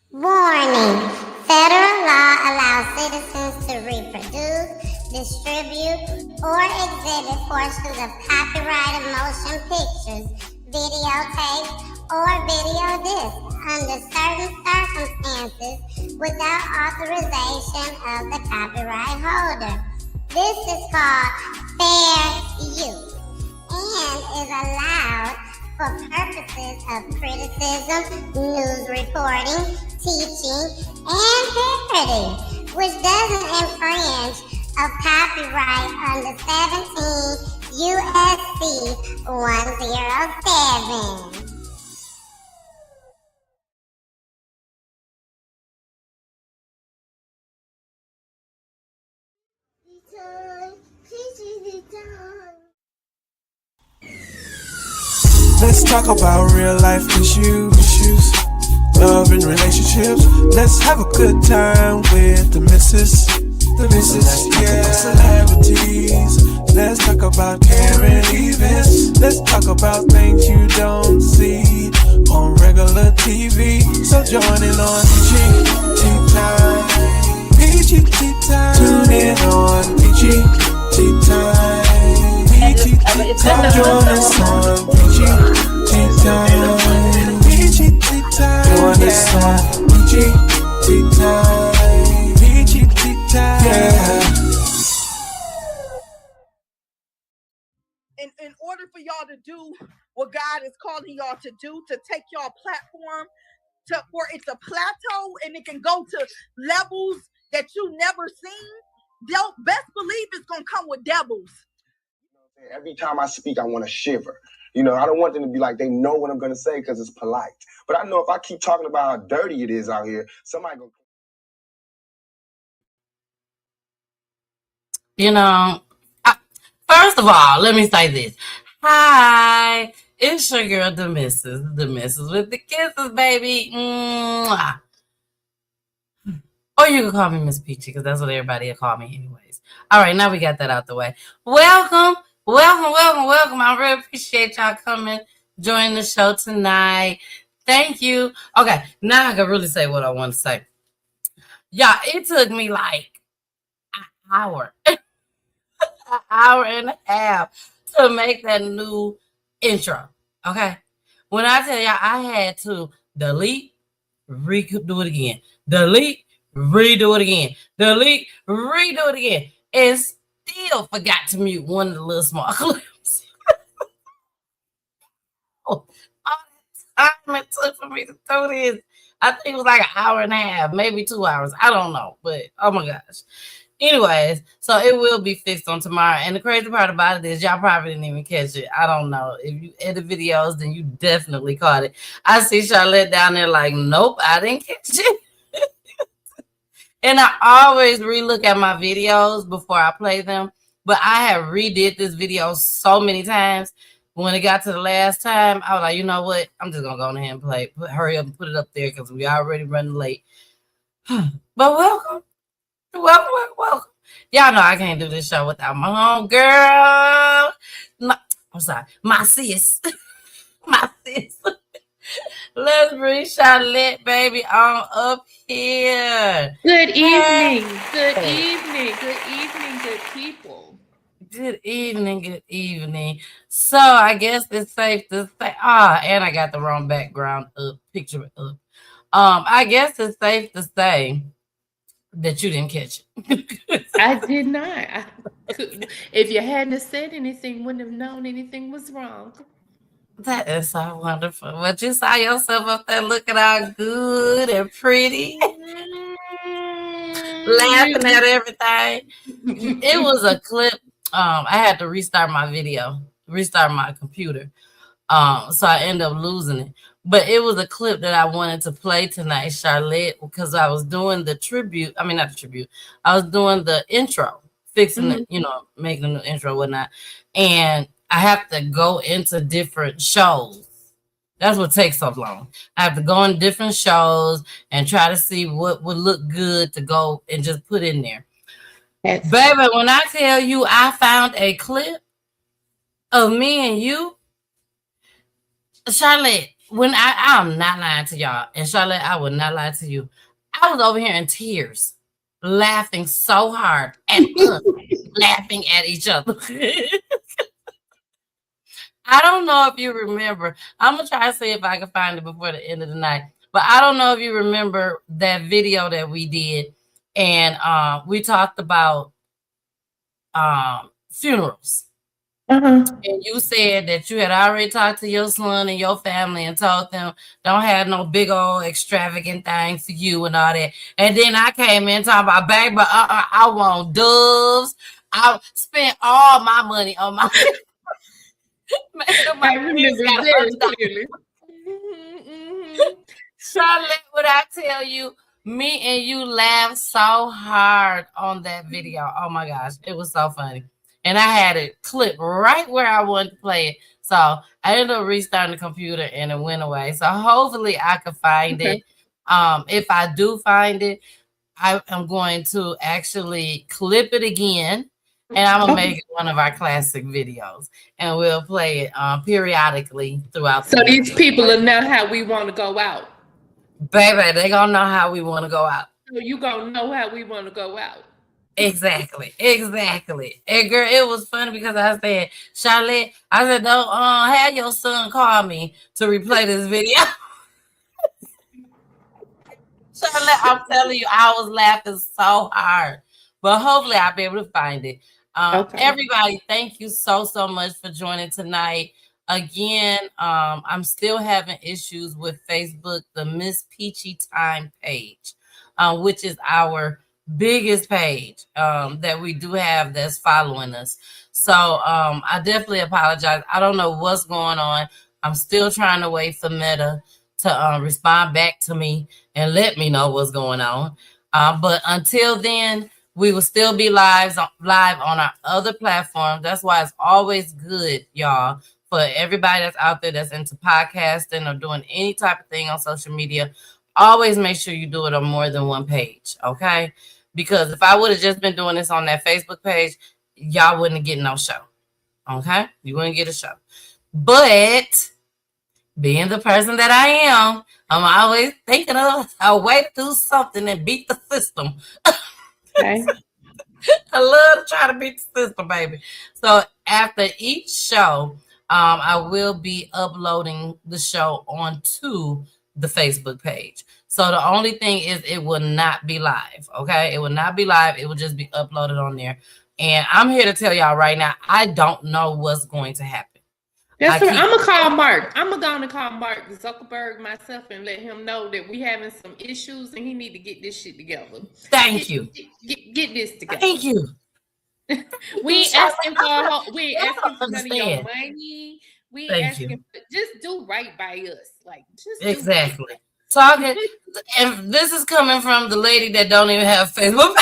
Warning: federal law allows citizens to reproduce, distribute, or exhibit portions of copyrighted motion pictures, videotapes, or video discs under certain circumstances without authorization of the copyright holder. This is called fair use and is allowed for purposes of criticism, news reporting, teaching, and parody, which doesn't infringe of copyright under 17 U.S.C. 107. Let's talk about real life issues, love and relationships. Let's have a good time with the missus, yeah. Celebrities. Let's talk about caring events. Let's talk about things you don't see on regular TV. So join in on PGT time. PGT time. Tune in on PGT time. PGT time. Join us on PGT time. PGT time. Join us on PGT time. PGT time. Yeah. In order for y'all to do what God is calling y'all to do, to take y'all platform to where it's a plateau and it can go to levels that you never seen, they'll best believe it's gonna come with devils. Every time I speak, I want to shiver. You know, I don't want them to be like they know what I'm gonna say because it's polite. But I know if I keep talking about how dirty it is out here, somebody gonna. You know, first of all, let me say this. Hi, it's your girl, the missus with the kisses, baby. Mwah. Or you can call me Miss Peachy, because that's what everybody will call me anyways. All right, now we got that out the way. Welcome. I really appreciate y'all coming, joining the show tonight. Thank you. Okay, now I can really say what I want to say. Y'all, it took me like an hour. An hour and a half to make that new intro. Okay. When I tell y'all I had to delete, redo it again. Delete, redo it again. Delete, redo it again. And still forgot to mute one of the little small clips. All the time it took for me to do this. I think it was like an hour and a half, maybe 2 hours. I don't know. But oh my gosh. Anyways, so it will be fixed on tomorrow. And the crazy part about it is y'all probably didn't even catch it. I don't know. If you edit videos, then you definitely caught it. I see Charlotte down there like, nope, I didn't catch it. And I always relook at my videos before I play them. But I have redid this video so many times. When it got to the last time, I was like, you know what? I'm just going to go ahead and play. Hurry up and put it up there because we already running late. But welcome. Welcome. Y'all know I can't do this show without my home girl. I'm sorry, my sis. My sis. Let's bring Charlotte, baby, on up here. Good evening. Good evening. Good evening, good people. Good evening. So I guess it's safe to say, and I got the wrong background picture up. I guess it's safe to say that you didn't catch it. I did not. If you hadn't said anything, wouldn't have known anything was wrong. That is so wonderful. But you saw yourself up there looking all good and pretty, laughing at everything. It was a clip. I had to restart my computer. So I ended up losing it. But it was a clip that I wanted to play tonight, Charlotte, because I was doing the tribute. I mean, not the tribute. I was doing the intro, fixing it, making a new intro and whatnot. And I have to go into different shows. That's what takes so long. I have to go in different shows and try to see what would look good to go and just put in there. Baby, when I tell you I found a clip of me and you, Charlotte, when I'm not lying to y'all, and Charlotte, I would not lie to you. I was over here in tears, laughing so hard at us, laughing at each other. I don't know if you remember. I'm gonna try to see if I can find it before the end of the night. But I don't know if you remember that video that we did, and we talked about funerals. Uh-huh. And you said that you had already talked to your son and your family and told them don't have no big old extravagant thing for you and all that. And then I came in talking about, baby, I want doves. I spent all my money on my I remember very clearly. Charlotte, what I tell you, me and you laughed so hard on that video. Oh my gosh, it was so funny. And I had it clipped right where I wanted to play it. So I ended up restarting the computer and it went away. So hopefully I could find it. If I do find it, I am going to actually clip it again. And I'm going to make it one of our classic videos. And we'll play it periodically throughout So these people will know how we want to go out. Baby, they going to know how we want to go out. So you going to know how we want to go out. Exactly. And girl, it was funny because I said, Charlotte, I said, don't have your son call me to replay this video. Charlotte, I'm telling you, I was laughing so hard. But hopefully I'll be able to find it. Everybody, thank you so much for joining tonight. Again, I'm still having issues with Facebook, the Miss Peachy Time page, which is our biggest page that we do have that's following us. So I definitely apologize. I don't know what's going on. I'm still trying to wait for Meta to respond back to me and let me know what's going on. But until then, we will still be live on our other platforms. That's why it's always good, y'all, for everybody that's out there that's into podcasting or doing any type of thing on social media. Always make sure you do it on more than one page, okay? Because if I would have just been doing this on that Facebook page, y'all wouldn't get no show, okay? You wouldn't get a show. But being the person that I am, I'm always thinking of a way to do something and beat the system. Okay. I love to try to beat the system, baby. So after each show, I will be uploading the show onto the Facebook page. So the only thing is it will not be live, okay? It will not be live. It will just be uploaded on there. And I'm here to tell y'all right now, I don't know what's going to happen. That's right. I'm going to call Mark. I'm going to call Mark Zuckerberg myself and let him know that we having some issues and he need to get this shit together. Thank you. Get this together. Thank you. We ain't asking for none of your money. We ain't asking for, just do right by us. Like, just exactly. Right. Talking, and this is coming from the lady that don't even have Facebook.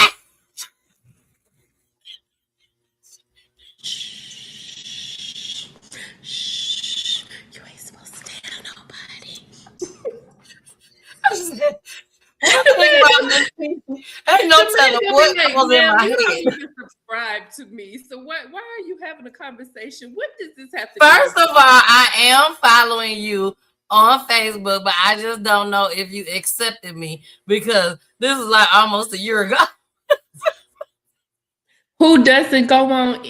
Ain't no telling what goes in my head. Subscribe to me. So why are you having a conversation? What does this have to First of all, I am following you on Facebook, but I just don't know if you accepted me because this is like almost a year ago. Who doesn't go on?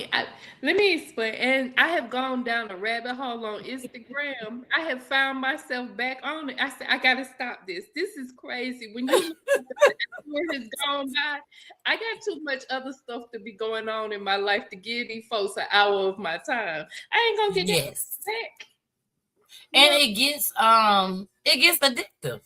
Let me explain. And I have gone down a rabbit hole on Instagram. I have found myself back on it. I said, I got to stop this. This is crazy. When you has gone by, I got too much other stuff to be going on in my life to give these folks an hour of my time. I ain't going to get that back. And it gets addictive.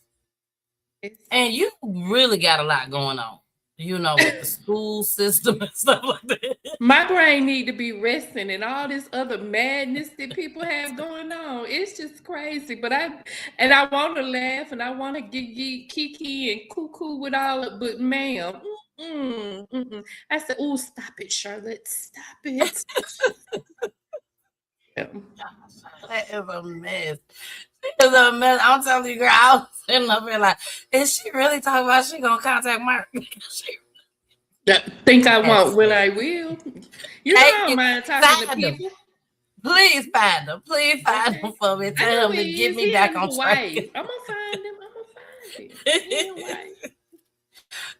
And you really got a lot going on. You know, with the school system and stuff like that. My brain need to be resting and all this other madness that people have going on. It's just crazy. But I want to laugh and I want to get kiki and cuckoo with all of, but ma'am, I said, oh, stop it, Charlotte. Stop it. That is a mess. It's a mess. I'm telling you, girl, I was sitting up here like, is she really talking about she gonna contact Mark? Think I won't when I will. You know I don't mind talking to people. Please find him. Please find him for me. Tell him to get me back on track. I'm gonna find him.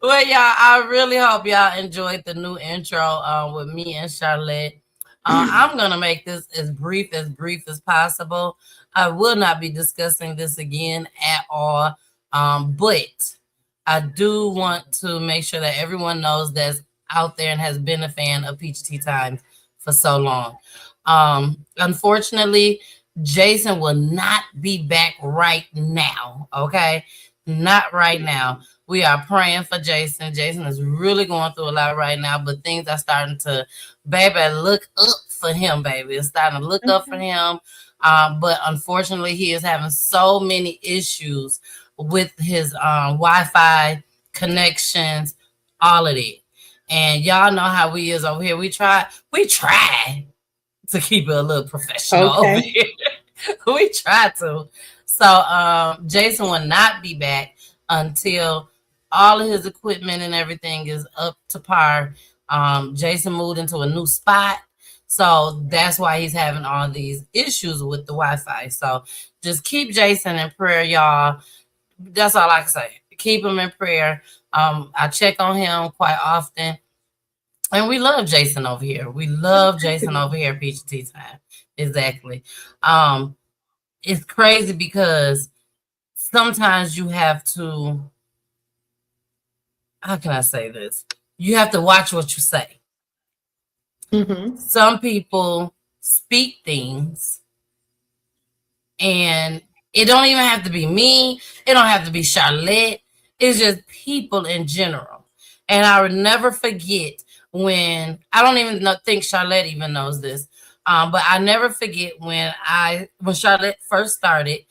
Well, y'all, I really hope y'all enjoyed the new intro with me and Charlotte. I'm gonna make this as brief as possible. I will not be discussing this again at all. But I do want to make sure that everyone knows that's out there and has been a fan of Peach Tea Times for so long. Unfortunately, Jason will not be back right now. Okay, not right now. We are praying for Jason. Jason is really going through a lot right now, but things are starting to, baby, look up for him, baby. It's starting to look up for him. But unfortunately, he is having so many issues with his Wi-Fi connections, all of it. And y'all know how we is over here. We try to keep it a little professional over here. We try to. So Jason will not be back until all of his equipment and everything is up to par. Jason moved into a new spot. So that's why he's having all these issues with the Wi-Fi. So just keep Jason in prayer, y'all. That's all I can say. Keep him in prayer. I check on him quite often. And we love Jason over here. We love Jason over here at Peach Tea Time. Exactly. It's crazy because sometimes you have to, how can I say this? You have to watch what you say. Some people speak things, and it don't even have to be me. It don't have to be Charlotte. It's just people in general. And I would never forget when, I don't even think Charlotte even knows this, but I never forget when Charlotte first started.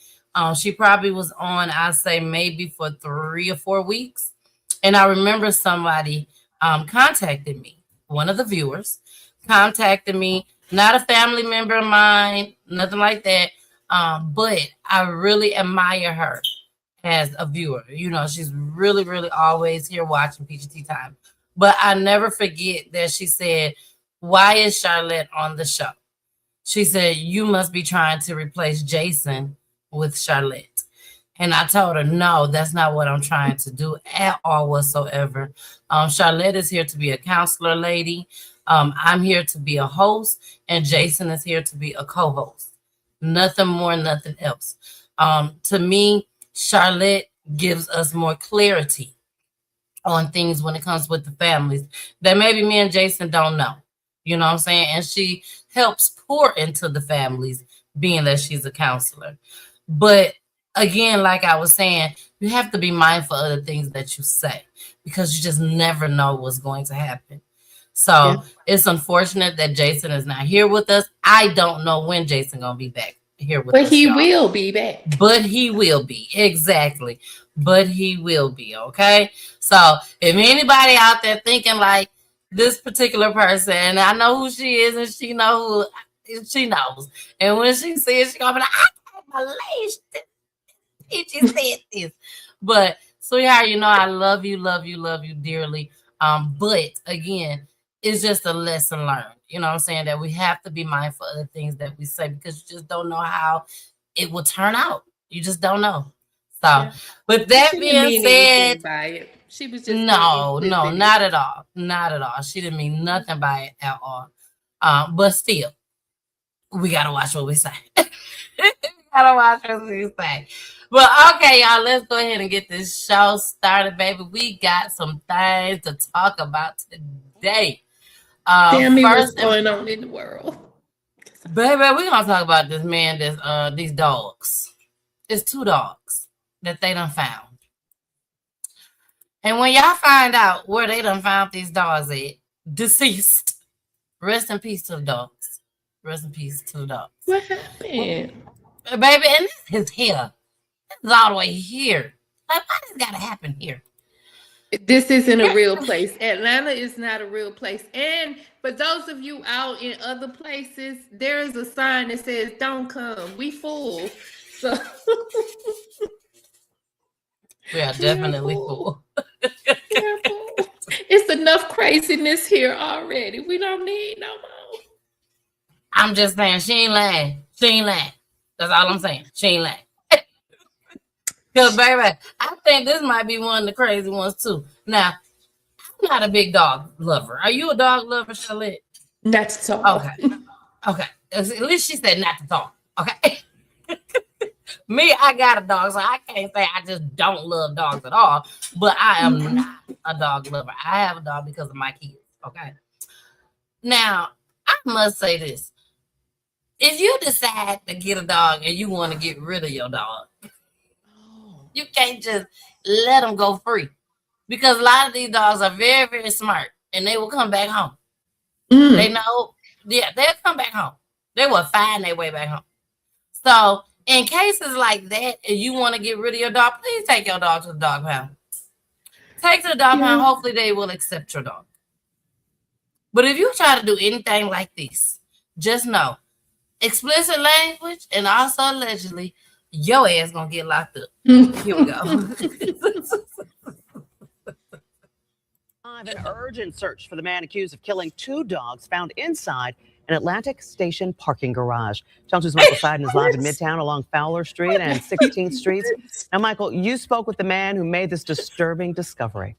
She probably was on, I'd say maybe for 3 or 4 weeks. And I remember somebody contacted me, one of the viewers contacted me, not a family member of mine, nothing like that. But I really admire her as a viewer. You know, she's really, really always here watching Peach Tea Time. But I never forget that she said, "Why is Charlotte on the show?" She said, "You must be trying to replace Jason with Charlotte." And I told her, no, that's not what I'm trying to do at all whatsoever. Charlotte is here to be a counselor lady. I'm here to be a host, and Jason is here to be a co-host. Nothing more, nothing else. To me, Charlotte gives us more clarity on things when it comes with the families that maybe me and Jason don't know. You know what I'm saying? And she helps pour into the families, being that she's a counselor. But again, like I was saying, you have to be mindful of the things that you say, because you just never know what's going to happen. So it's unfortunate that Jason is not here with us. I don't know when Jason gonna be back here with us. But he will be back. But he will be. Exactly. But he will be. Okay. So if anybody out there thinking like this particular person, and I know who she is, and she know who she knows, and when she sees, she gonna be like, I can't believe she said this. But sweetheart, you know I love you dearly. But again, it's just a lesson learned. You know what I'm saying? That we have to be mindful of the things that we say, because you just don't know how it will turn out. You just don't know. So, with that being said, by it. She was just no, not at all. Not at all. She didn't mean nothing by it at all. But still, we gotta watch what we say. We gotta watch what we say. But okay, y'all, let's go ahead and get this show started, baby. We got some things to talk about today. Tell me what's going on in the world. Baby, we're gonna talk about this man, these dogs. It's 2 dogs that they done found. And when y'all find out where they done found these dogs at, deceased. Rest in peace to the dogs. Rest in peace to the dogs. What happened? Baby, and this is here. This is all the way here. Like, why does gotta happen here? This isn't a real place. Atlanta is not a real place. And for those of you out in other places, there is a sign that says, "Don't come. We full." So we are definitely full. It's enough craziness here already. We don't need no more. I'm just saying she ain't lying. She ain't lying. That's all I'm saying. She ain't lying. Because, baby, I think this might be one of the crazy ones, too. Now, I'm not a big dog lover. Are you a dog lover, Charlotte? Not at all. Okay. At least she said not to talk. Okay. Me, I got a dog, so I can't say I just don't love dogs at all. But I am not a dog lover. I have a dog because of my kids. Okay. Now, I must say this. If you decide to get a dog and you want to get rid of your dog, you can't just let them go free. Because a lot of these dogs are very, very smart and they will come back home. They know, they'll come back home. They will find their way back home. So, in cases like that, and you want to get rid of your dog, please take your dog to the dog pound. Take to the dog pound. Hopefully, they will accept your dog. But if you try to do anything like this, just know, explicit language and also allegedly, your ass gonna get locked up. Here we go. An urgent search for the man accused of killing 2 dogs found inside an Atlantic Station parking garage. Channel 2's Michael Seiden is live in Midtown along Fowler Street and 16th Streets. Now, Michael, you spoke with the man who made this disturbing discovery.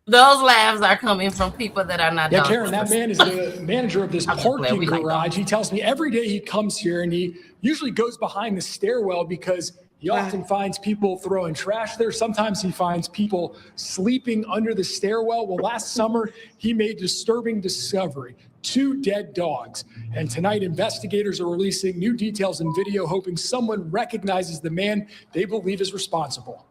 Those laughs are coming from people that are not. Yeah, Karen, that man is the manager of this parking garage. He tells me every day he comes here and he usually goes behind the stairwell because he often finds people throwing trash there. Sometimes he finds people sleeping under the stairwell. Well, last summer, he made a disturbing discovery. 2 dead dogs. And tonight, investigators are releasing new details in video, hoping someone recognizes the man they believe is responsible.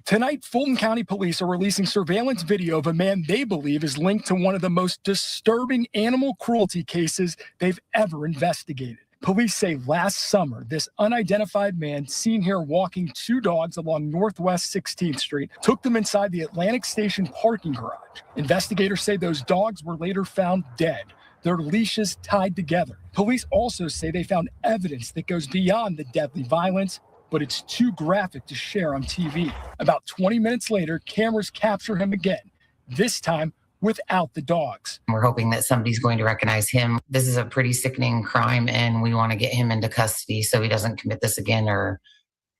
Tonight, Fulton County Police are releasing surveillance video of a man they believe is linked to one of the most disturbing animal cruelty cases they've ever investigated. Police say last summer, this unidentified man seen here walking 2 dogs along Northwest 16th Street took them inside the Atlantic Station parking garage. Investigators say those dogs were later found dead, their leashes tied together. Police also say they found evidence that goes beyond the deadly violence, but it's too graphic to share on TV. About 20 minutes later, cameras capture him again, this time without the dogs. We're hoping that somebody's going to recognize him. This is a pretty sickening crime, and we want to get him into custody so he doesn't commit this again or,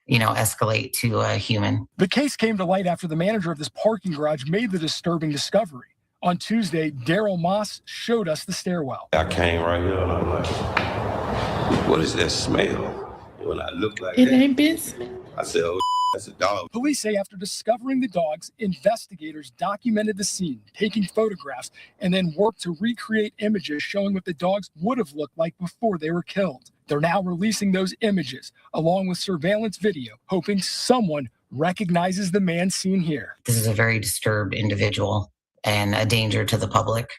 escalate to a human. The case came to light after the manager of this parking garage made the disturbing discovery. On Tuesday, Daryl Moss showed us the stairwell. I came right here and I'm like, what is that smell? When I look like it that, ain't been smelled. I said, oh, that's a dog. Police say after discovering the dogs, investigators documented the scene, taking photographs, and then worked to recreate images showing what the dogs would have looked like before they were killed. They're now releasing those images, along with surveillance video, hoping someone recognizes the man seen here. This is a very disturbed individual and a danger to the public.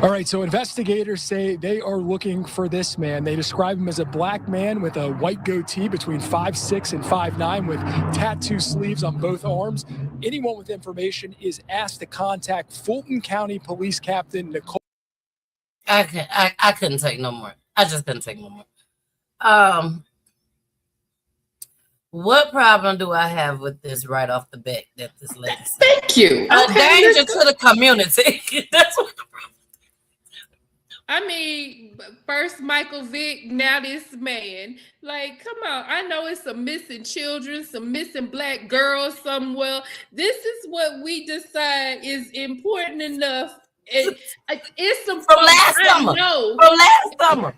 All right, so investigators say they are looking for this man. They describe him as a black man with a white goatee between 5'6" and 5'9", with tattoo sleeves on both arms. Anyone with information is asked to contact Fulton County Police Captain Nicole. I couldn't take no more. I just couldn't take no more. What problem do I have with this right off the bat that this lady said? Thank you. A danger to the community. That's what the problem. I mean, first Michael Vick, now this man. Like, come on. I know it's some missing children, some missing black girls somewhere. This is what we decide is important enough. It's some from last summer. From last summer.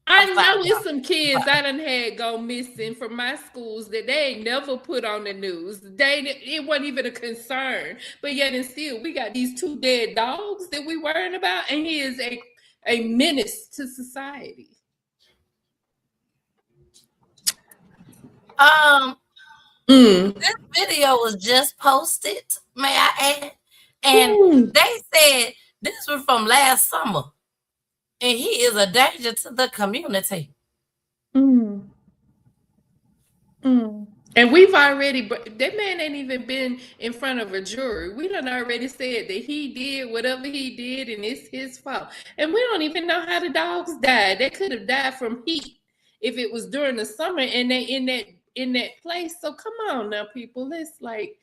I know it's some kids I done had go missing from my schools that they ain't never put on the news. It wasn't even a concern. But yet and still, we got these 2 dead dogs that we worrying about, and he is a menace to society. This video was just posted, may I add, and they said this was from last summer. And he is a danger to the community. And we've already, that man ain't even been in front of a jury. We done already said that he did whatever he did and it's his fault. And we don't even know how the dogs died. They could have died from heat if it was during the summer and they in that place. So come on now, people. It's like,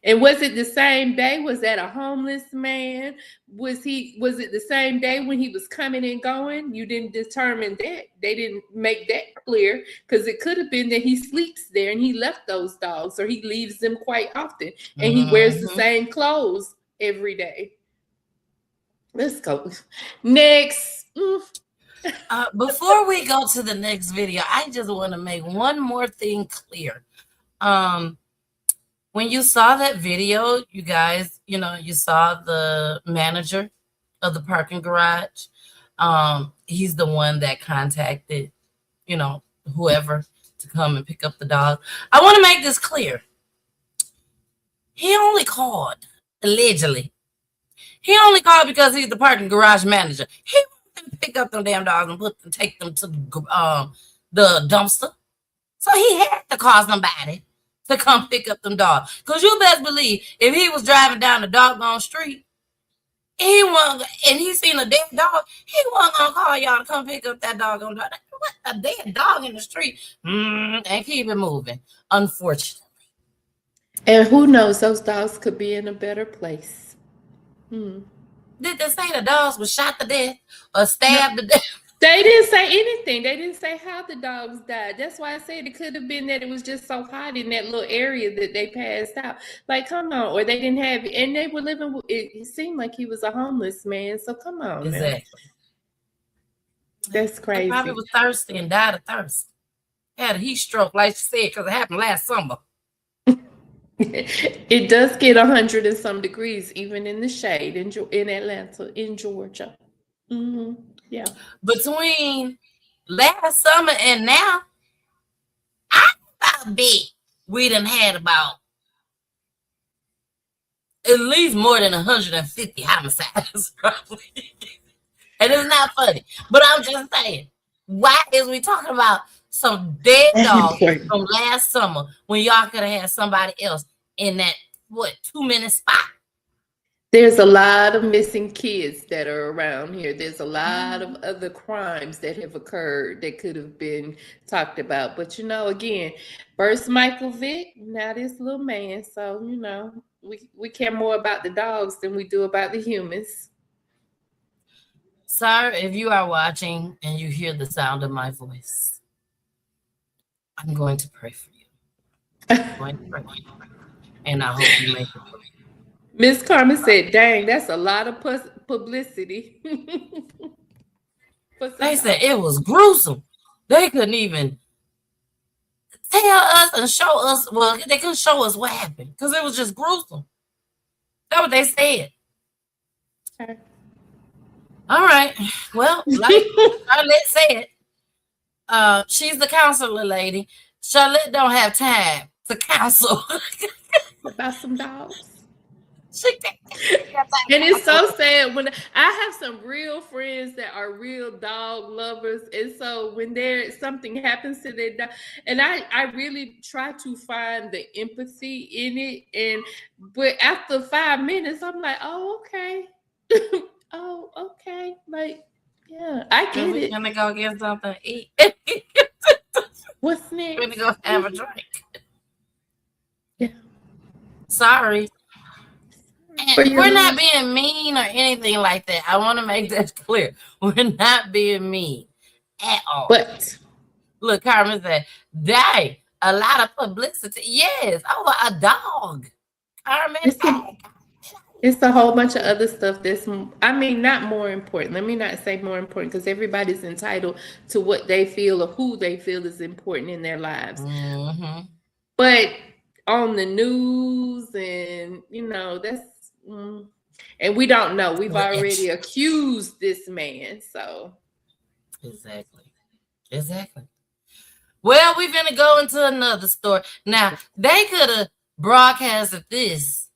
And was it the same day? Was that a homeless man? Was it the same day when he was coming and going? You didn't determine that. They didn't make that clear, because it could have been that he sleeps there and he left those dogs, or he leaves them quite often and he wears the same clothes every day. Let's go. Next. Before we go to the next video, I just want to make one more thing clear. When you saw that video, you guys, you know, you saw the manager of the parking garage. He's the one that contacted, you know, whoever to come and pick up the dog. I want to make this clear. He only called, allegedly. He only called because he's the parking garage manager. He wanted to pick up them damn dogs and take them to the dumpster. So he had to call somebody to come pick up them dogs. Because you best believe, if he was driving down the doggone street, he wasn't, and he seen a dead dog, he wasn't going to call y'all to come pick up that doggone dog. What, a dead dog in the street? And keep it moving, unfortunately. And who knows, those dogs could be in a better place. Did they say the dogs were shot to death or stabbed to death? They didn't say anything. They didn't say how the dogs died. That's why I said it could have been that it was just so hot in that little area that they passed out. Like, come on. Or they didn't have it. And they were living, it seemed like he was a homeless man. So come on. Exactly. Man. That's crazy. He probably was thirsty and died of thirst. Had a heat stroke, like she said, because it happened last summer. It does get 100 and some degrees, even in the shade in Atlanta, in Georgia. Yeah. Between last summer and now, I bet we done had about at least more than 150 homicides, probably. And it's not funny, but I'm just saying, why is we talking about some dead dogs from last summer when y'all could have had somebody else in that 2-minute spot? There's a lot of missing kids that are around here. There's a lot of other crimes that have occurred that could have been talked about. But, you know, again, first Michael Vick, now this little man. So, you know, we care more about the dogs than we do about the humans. Sir, if you are watching and you hear the sound of my voice, I'm going to pray for you. I'm going to pray for you. And I hope you make it. Miss Carmen said, dang, that's a lot of publicity. They said it was gruesome. They couldn't even tell us and show us. Well, they couldn't show us what happened because it was just gruesome. That's what they said. Okay. All right. Well, like Charlotte said, she's the counselor lady. Charlotte don't have time to counsel about some dogs. And it's so sad when I have some real friends that are real dog lovers, and so when something happens to their dog, and I really try to find the empathy in it, but after 5 minutes, I'm like, oh okay, oh okay, like yeah, I get it. We're gonna go get something to eat. What's next? We're gonna go have a drink. Yeah. Sorry. And we're not being mean or anything like that. I want to make that clear. We're not being mean at all. But look, Carmen said, dang, a lot of publicity. Yes, over a dog. Carmen, it's a whole bunch of other stuff that's, I mean, not more important. Let me not say more important, because everybody's entitled to what they feel or who they feel is important in their lives. But on the news, and you know, that's and we don't know. We've already accused this man, so exactly. Well, we're gonna go into another story now. They could have broadcasted this,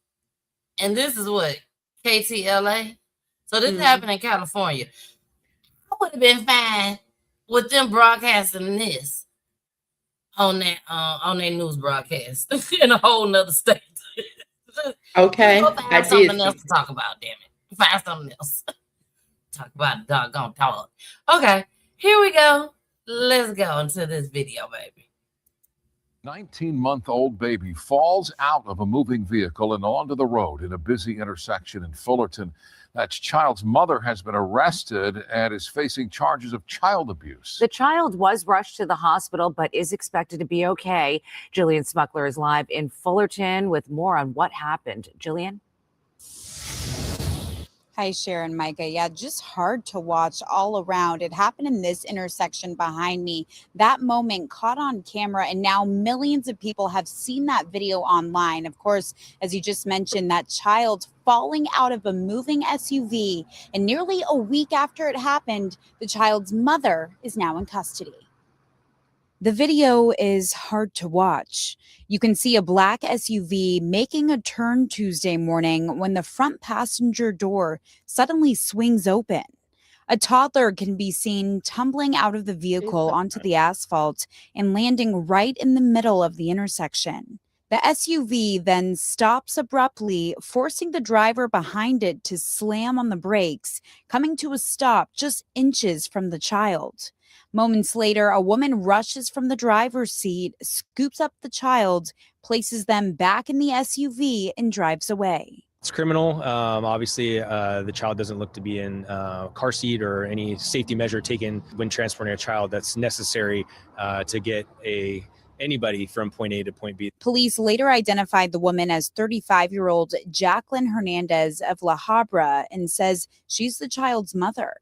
and this is what KTLA. So this happened in California. I would have been fine with them broadcasting this on their news broadcast in a whole nother state. Okay, I did something else to talk about. Damn it, find something else. Talk about a doggone dog. Okay, here we go. Let's go into this video, baby. 19-month-old baby falls out of a moving vehicle and onto the road in a busy intersection in Fullerton. That child's mother has been arrested and is facing charges of child abuse. The child was rushed to the hospital but is expected to be okay. Jillian Smuckler is live in Fullerton with more on what happened. Jillian? Hi, Sharon, Micah. Yeah, just hard to watch all around. It happened in this intersection behind me. That moment caught on camera, and now millions of people have seen that video online. Of course, as you just mentioned, that child falling out of a moving SUV. And nearly a week after it happened, the child's mother is now in custody. The video is hard to watch. You can see a black SUV making a turn Tuesday morning when the front passenger door suddenly swings open. A toddler can be seen tumbling out of the vehicle onto the asphalt and landing right in the middle of the intersection. The SUV then stops abruptly, forcing the driver behind it to slam on the brakes, coming to a stop just inches from the child. Moments later, a woman rushes from the driver's seat, scoops up the child, places them back in the SUV, and drives away. It's criminal. Obviously, the child doesn't look to be in car seat or any safety measure taken when transporting a child that's necessary to get anybody from point A to point B. Police later identified the woman as 35-year-old Jacqueline Hernandez of La Habra and says she's the child's mother.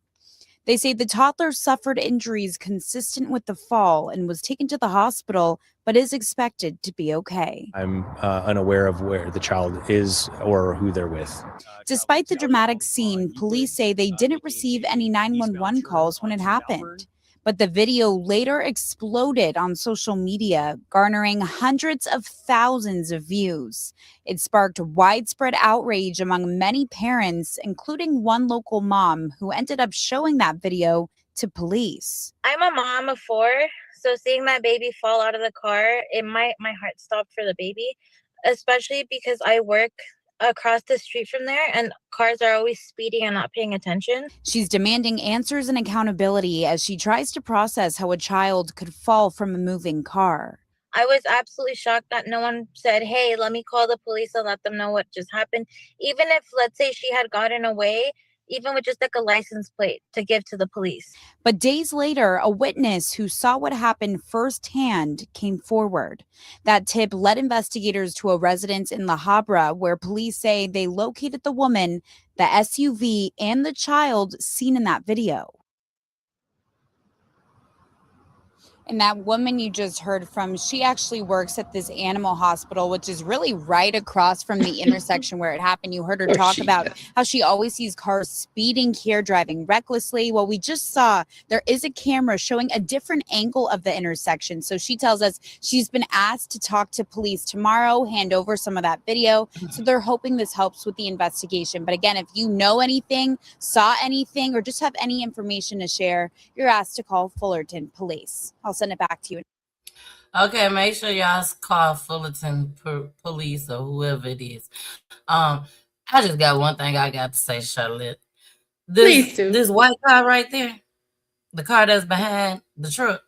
They say the toddler suffered injuries consistent with the fall and was taken to the hospital, but is expected to be okay. I'm unaware of where the child is or who they're with. Despite the dramatic scene, police say they didn't receive any 911 calls when it happened. But the video later exploded on social media, garnering hundreds of thousands of views. It sparked widespread outrage among many parents, including one local mom who ended up showing that video to police. I'm a mom of 4, so seeing that baby fall out of the car, my heart stopped for the baby, especially because I work across the street from there and cars are always speeding and not paying attention. She's demanding answers and accountability as she tries to process how a child could fall from a moving car. I was absolutely shocked that no one said, hey, let me call the police and let them know what just happened. Even if, let's say, she had gotten away, even with just like a license plate to give to the police. But days later, a witness who saw what happened firsthand came forward. That tip led investigators to a residence in La Habra where police say they located the woman, the SUV, and the child seen in that video. And that woman you just heard from, she actually works at this animal hospital, which is really right across from the intersection where it happened. You heard her talk about how she always sees cars speeding here, driving recklessly. Well, we just saw there is a camera showing a different angle of the intersection. So she tells us she's been asked to talk to police tomorrow, hand over some of that video. So they're hoping this helps with the investigation. But again, if you know anything, saw anything, or just have any information to share, you're asked to call Fullerton Police. I'll send it back to you. Okay, make sure y'all call Fullerton Police or whoever it is. I just got one thing I got to say, Charlotte. This white car right there, the car that's behind the truck,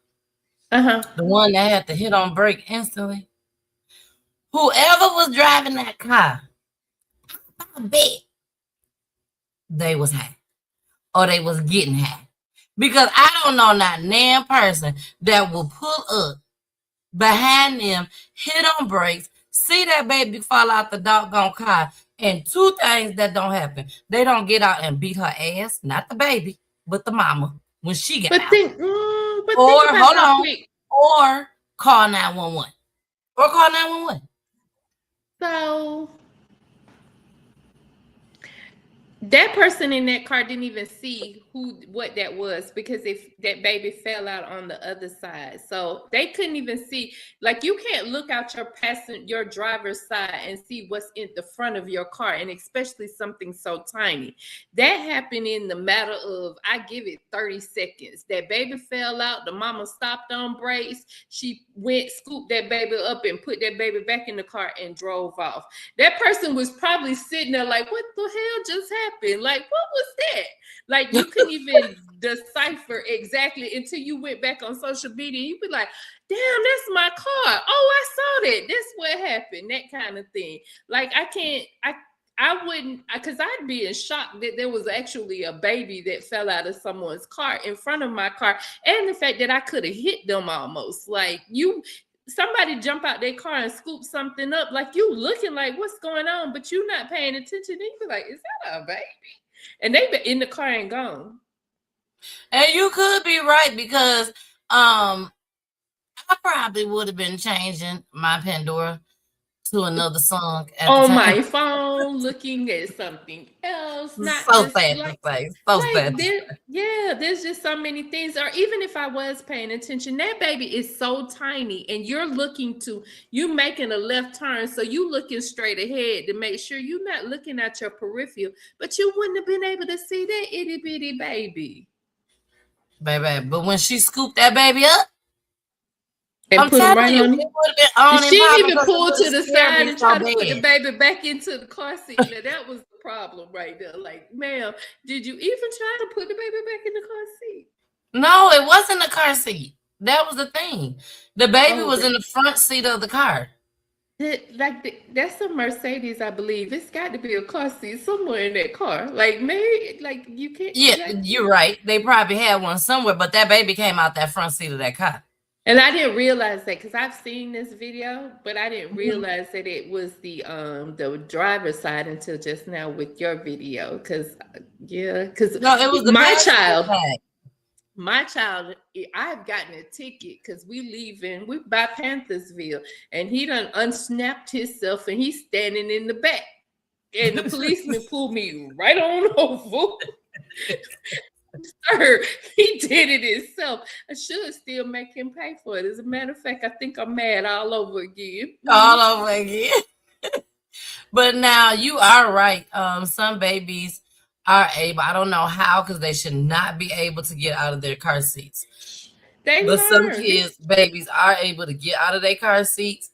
the one that had to hit on brake instantly. Whoever was driving that car, I bet they was high or they was getting high. Because I don't know not damn person that will pull up behind them, hit on brakes, see that baby fall out the doggone car, and 2 things that don't happen. They don't get out and beat her ass, not the baby, but the mama when she get out. Or call 911. Or call 911. So that person in that car didn't even see what that was because if that baby fell out on the other side. So they couldn't even see. Like, you can't look out your driver's side and see what's in the front of your car, and especially something so tiny. That happened in the matter of, I give it 30 seconds. That baby fell out. The mama stopped on brakes. She went, scooped that baby up and put that baby back in the car and drove off. That person was probably sitting there like, what the hell just happened? Like, what was that? Like, you couldn't even decipher exactly until you went back on social media. You'd be like, damn, that's my car. Oh, I saw that. That's what happened. That kind of thing. Like I wouldn't, because I'd be in shock that there was actually a baby that fell out of someone's car in front of my car, and the fact that I could have hit them almost. Like somebody jump out their car and scoop something up, like you looking like what's going on, but you not paying attention. Then you be like, is that a baby? And they be in the car and gone. And you could be right, because I probably would have been changing my Pandora to another song on my phone, looking at something else. Not so just sad like, to say. So sad. There's just so many things. Or even if I was paying attention, that baby is so tiny, and you making a left turn, so you looking straight ahead to make sure you're not looking at your peripheral, but you wouldn't have been able to see that itty bitty baby. Baby, but when she scooped that baby up and put him right on, she didn't even pull to the side and try to put the baby back into the car seat. Now that was the problem right there. Like, ma'am, did you even try to put the baby back in the car seat? No, it wasn't a car seat. That was the thing. The baby was in the front seat of the car. That's a Mercedes, I believe. It's got to be a car seat somewhere in that car. Like, maybe, like you can't. Yeah, you're right. They probably had one somewhere, but that baby came out that front seat of that car. And I didn't realize that, because I've seen this video, but I didn't realize that it was the driver's side until just now with your video. Because no, it was my child. I've gotten a ticket because we by Panthersville, and he done unsnapped himself, and he's standing in the back, and the policeman pulled me right on over. Sir, he did it himself. I should still make him pay for it. As a matter of fact, I think I'm mad all over again. All over again. But now you are right. Some babies are able, I don't know how, because they should not be able to get out of their car seats. Some kids, babies are able to get out of their car seats.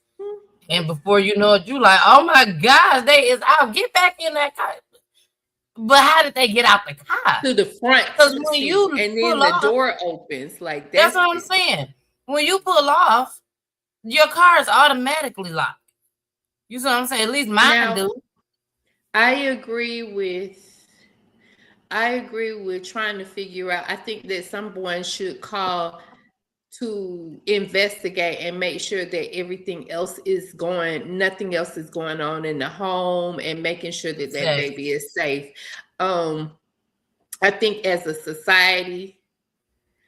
And before you know it, you like, oh my gosh, they is out. Get back in that car. But how did they get out the car? To the front. Because when you and then the door opens. Like that's what I'm saying. When you pull off, your car is automatically locked. You see what I'm saying? At least mine do. I agree with trying to figure out. I think that someone should call to investigate and make sure that nothing else is going on in the home, and making sure that baby is safe. I think as a society,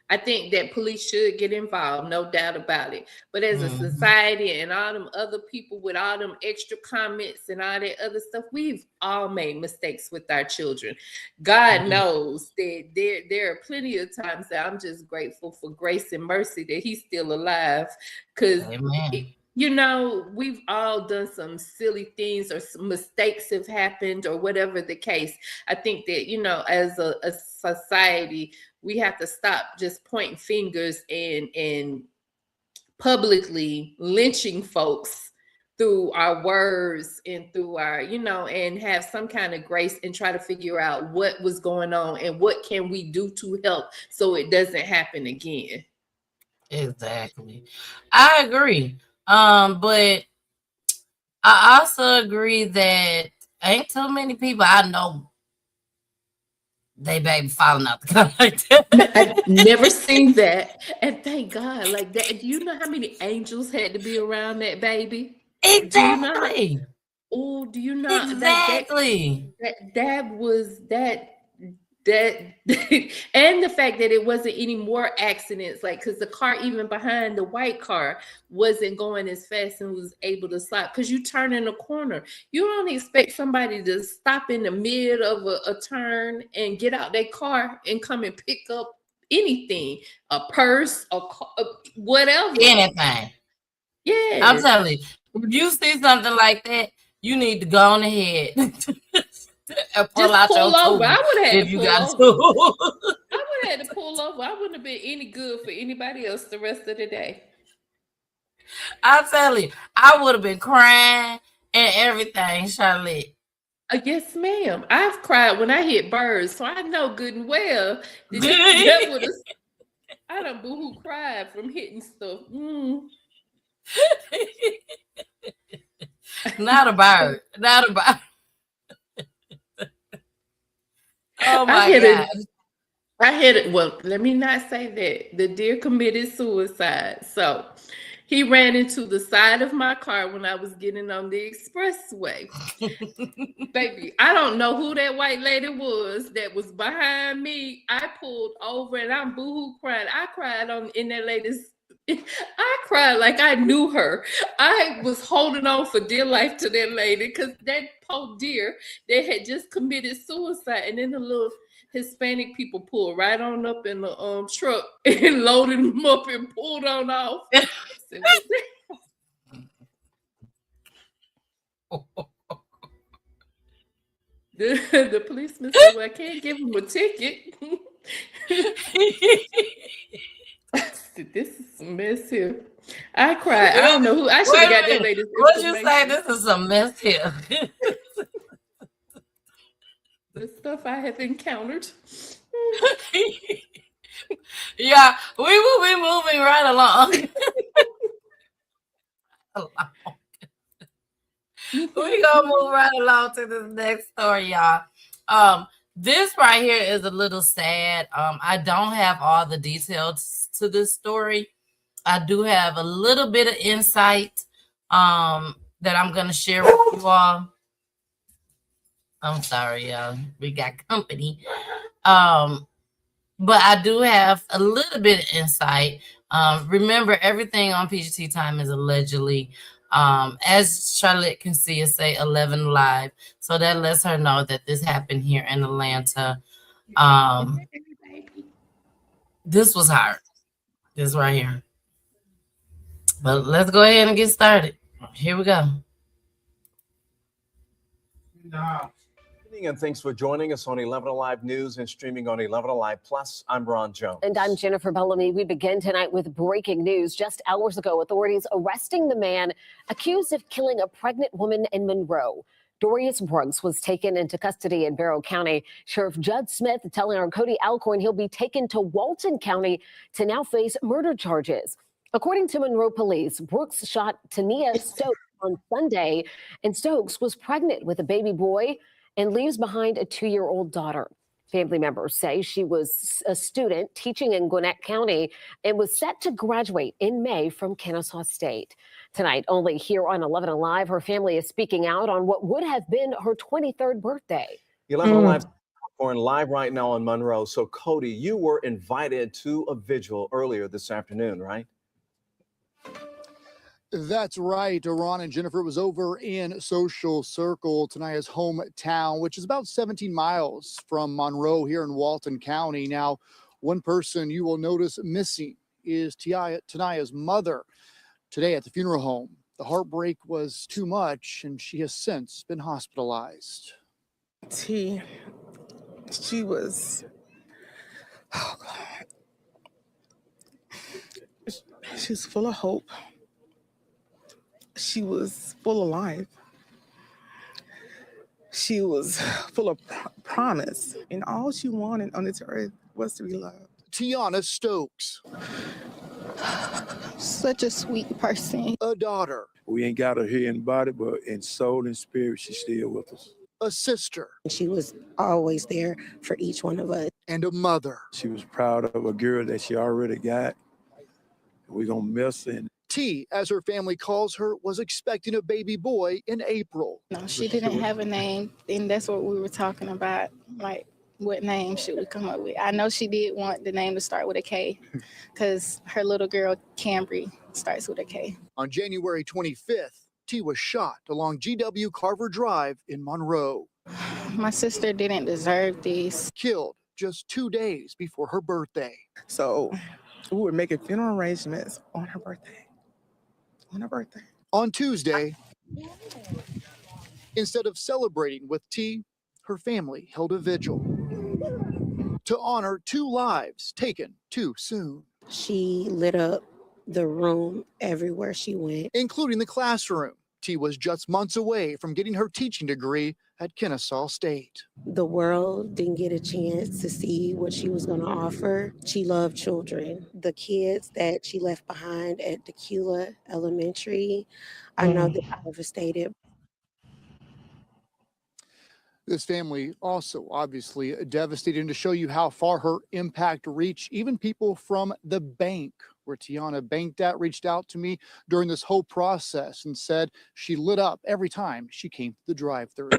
I think that police should get involved, no doubt about it. But as a society, and all them other people with all them extra comments and all that other stuff, we've all made mistakes with our children. God knows that there are plenty of times that I'm just grateful for grace and mercy that he's still alive. Because, we've all done some silly things, or some mistakes have happened, or whatever the case. I think that, as a society, we have to stop just pointing fingers and publicly lynching folks through our words and through our, and have some kind of grace, and try to figure out what was going on and what can we do to help so it doesn't happen again. Exactly. I agree. But I also agree that ain't too many people I know they baby falling out the car like that. I've never seen that, and thank God. Like that, do you know how many angels had to be around that baby? Exactly. Do you know exactly that was that and the fact that it wasn't any more accidents, like, because the car even behind the white car wasn't going as fast and was able to stop, because you turn in a corner. You don't expect somebody to stop in the mid of a turn and get out their car and come and pick up anything, a purse, a car, whatever, anything. Yeah, I'm telling you, if you see something like that, you need to go on ahead. Pull over. I would have if to you pull got over. to. I would have had to pull over. I wouldn't have been any good for anybody else the rest of the day. I tell you, I would have been crying and everything, Charlotte. Yes, ma'am. I've cried when I hit birds, so I know good and well that would have. I done boohoo cried from hitting stuff. Not a bird. Not a bird. Oh my God. I had it. Well, let me not say that. The deer committed suicide. So he ran into the side of my car when I was getting on the expressway. Baby, I don't know who that white lady was that was behind me. I pulled over and I'm boohoo crying. I cried in that lady's. I cried like I knew her. I was holding on for dear life to that lady because that poor deer, they had just committed suicide, and then the little Hispanic people pulled right on up in the truck and loaded them up and pulled on off. The policeman said, "Well, I can't give him a ticket." This is a mess here. I cried. I don't know who. I should have got that lady's information. What'd you say? This is a mess here. The stuff I have encountered. Yeah, we will be moving right along. We gonna move right along to this next story, y'all. This right here is a little sad. I don't have all the details to this story. I do have a little bit of insight that I'm gonna share with you all. I'm sorry, y'all. We got company. But I do have a little bit of insight. Remember, everything on PGT Time is allegedly. As Charlotte can see, it say 11 live. So that lets her know that this happened here in Atlanta. This was hard. This right here. But let's go ahead and get started. Here we go. And thanks for joining us on 11 Alive News and streaming on 11 Alive Plus. I'm Ron Jones. And I'm Jennifer Bellamy. We begin tonight with breaking news. Just hours ago, authorities arresting the man accused of killing a pregnant woman in Monroe. Dorius Brooks was taken into custody in Barrow County. Sheriff Judd Smith telling our Cody Alcorn he'll be taken to Walton County to now face murder charges. According to Monroe police, Brooks shot Tania Stokes on Sunday, and Stokes was pregnant with a baby boy and leaves behind a 2-year-old daughter. Family members say she was a student teaching in Gwinnett County and was set to graduate in May from Kennesaw State. Tonight, only here on 11 Alive, her family is speaking out on what would have been her 23rd birthday. 11 Alive live right now on Monroe. So, Cody, you were invited to a vigil earlier this afternoon, right? That's right. Ron and Jennifer was over in Social Circle, Tania's hometown, which is about 17 miles from Monroe here in Walton County. Now, one person you will notice missing is Tania's mother. Today at the funeral home, the heartbreak was too much, and she has since been hospitalized. She was, oh God, she's full of hope. She was full of life. She was full of promise. And all she wanted on this earth was to be loved. Tiana Stokes. Such a sweet person. A daughter. We ain't got her here in body, but in soul and spirit, she's still with us. A sister. She was always there for each one of us. And a mother. She was proud of a girl that she already got. We're going to miss her. T, as her family calls her, was expecting a baby boy in April. No, she didn't have a name, and that's what we were talking about. Like, what name should we come up with? I know she did want the name to start with a K, because her little girl, Cambry, starts with a K. On January 25th, T was shot along GW Carver Drive in Monroe. My sister didn't deserve this. Killed just 2 days before her birthday. So we were making funeral arrangements on her birthday. On Tuesday, instead of celebrating with T, her family held a vigil to honor 2 lives taken too soon. She lit up the room everywhere she went, including the classroom T was just months away from getting her teaching degree at Kennesaw State. The world didn't get a chance to see what she was going to offer. She loved children. The kids that she left behind at Tequila Elementary, I know they're devastated. This family also obviously devastated, and to show you how far her impact reached, even people from the bank where Tiana banked at reached out to me during this whole process and said she lit up every time she came to the drive-thru.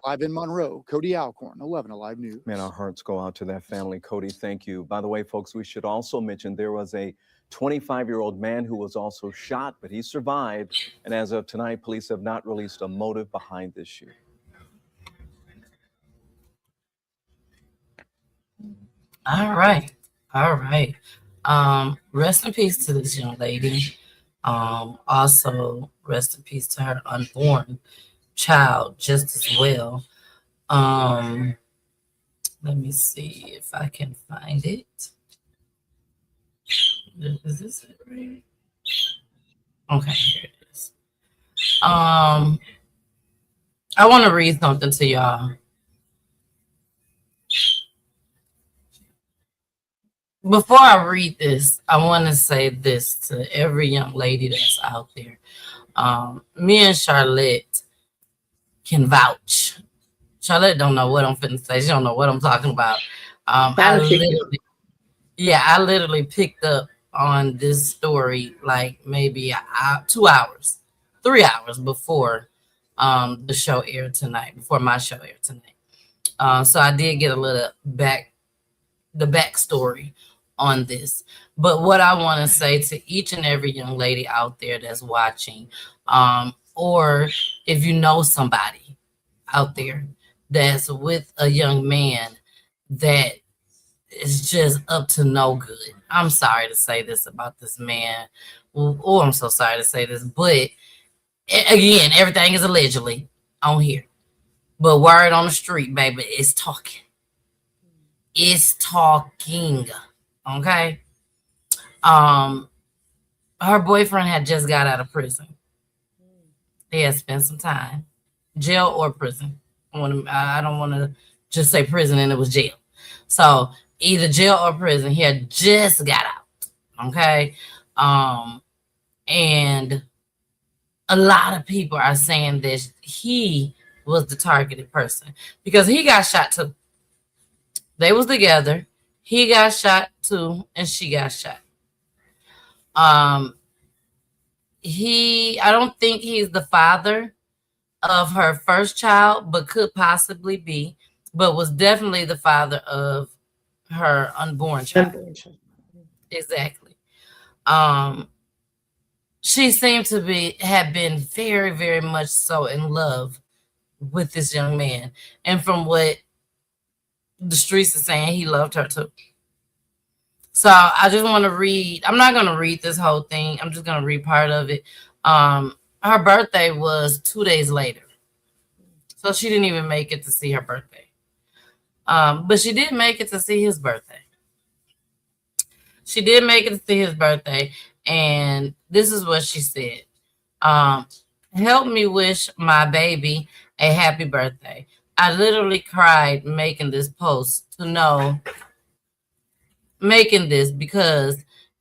Live in Monroe, Cody Alcorn, 11 Alive News. Man, our hearts go out to that family. Cody, thank you. By the way, folks, we should also mention there was a 25-year-old man who was also shot, but he survived. And as of tonight, police have not released a motive behind this shooting. All right. Rest in peace to this young lady. Also rest in peace to her unborn child just as well. Let me see if I can find it. Is this it right? Okay, here it is. I want to read something to y'all. Before I read this, I want to say this to every young lady that's out there. Me and Charlotte can vouch. Charlotte don't know what I'm finna say. She don't know what I'm talking about. I literally picked up on this story like maybe 2 hours, 3 hours before the show aired tonight, before my show aired tonight. So I did get a little backstory on this. But what I want to say to each and every young lady out there that's watching, or if you know somebody out there that's with a young man that is just up to no good. I'm sorry to say this about this man. Oh, I'm so sorry to say this, but again, everything is allegedly on here. But word on the street, baby, it's talking. It's talking. Okay. Her boyfriend had just got out of prison. He had spent some time, jail or prison. I don't want to just say prison and it was jail. So either jail or prison. He had just got out. Okay. And a lot of people are saying that he was the targeted person because he got shot too. They was together. He got shot too, and she got shot. I don't think he's the father of her first child, but could possibly be, but was definitely the father of her unborn child. Exactly. She seemed to have been very, very much so in love with this young man. And from what the streets are saying, he loved her too. So I just want to read. I'm not going to read this whole thing. I'm just going to read part of it. Her birthday was 2 days later. So she didn't even make it to see her birthday. But she did make it to see his birthday. She did make it to see his birthday. And this is what she said. Help me wish my baby a happy birthday. I literally cried making this post because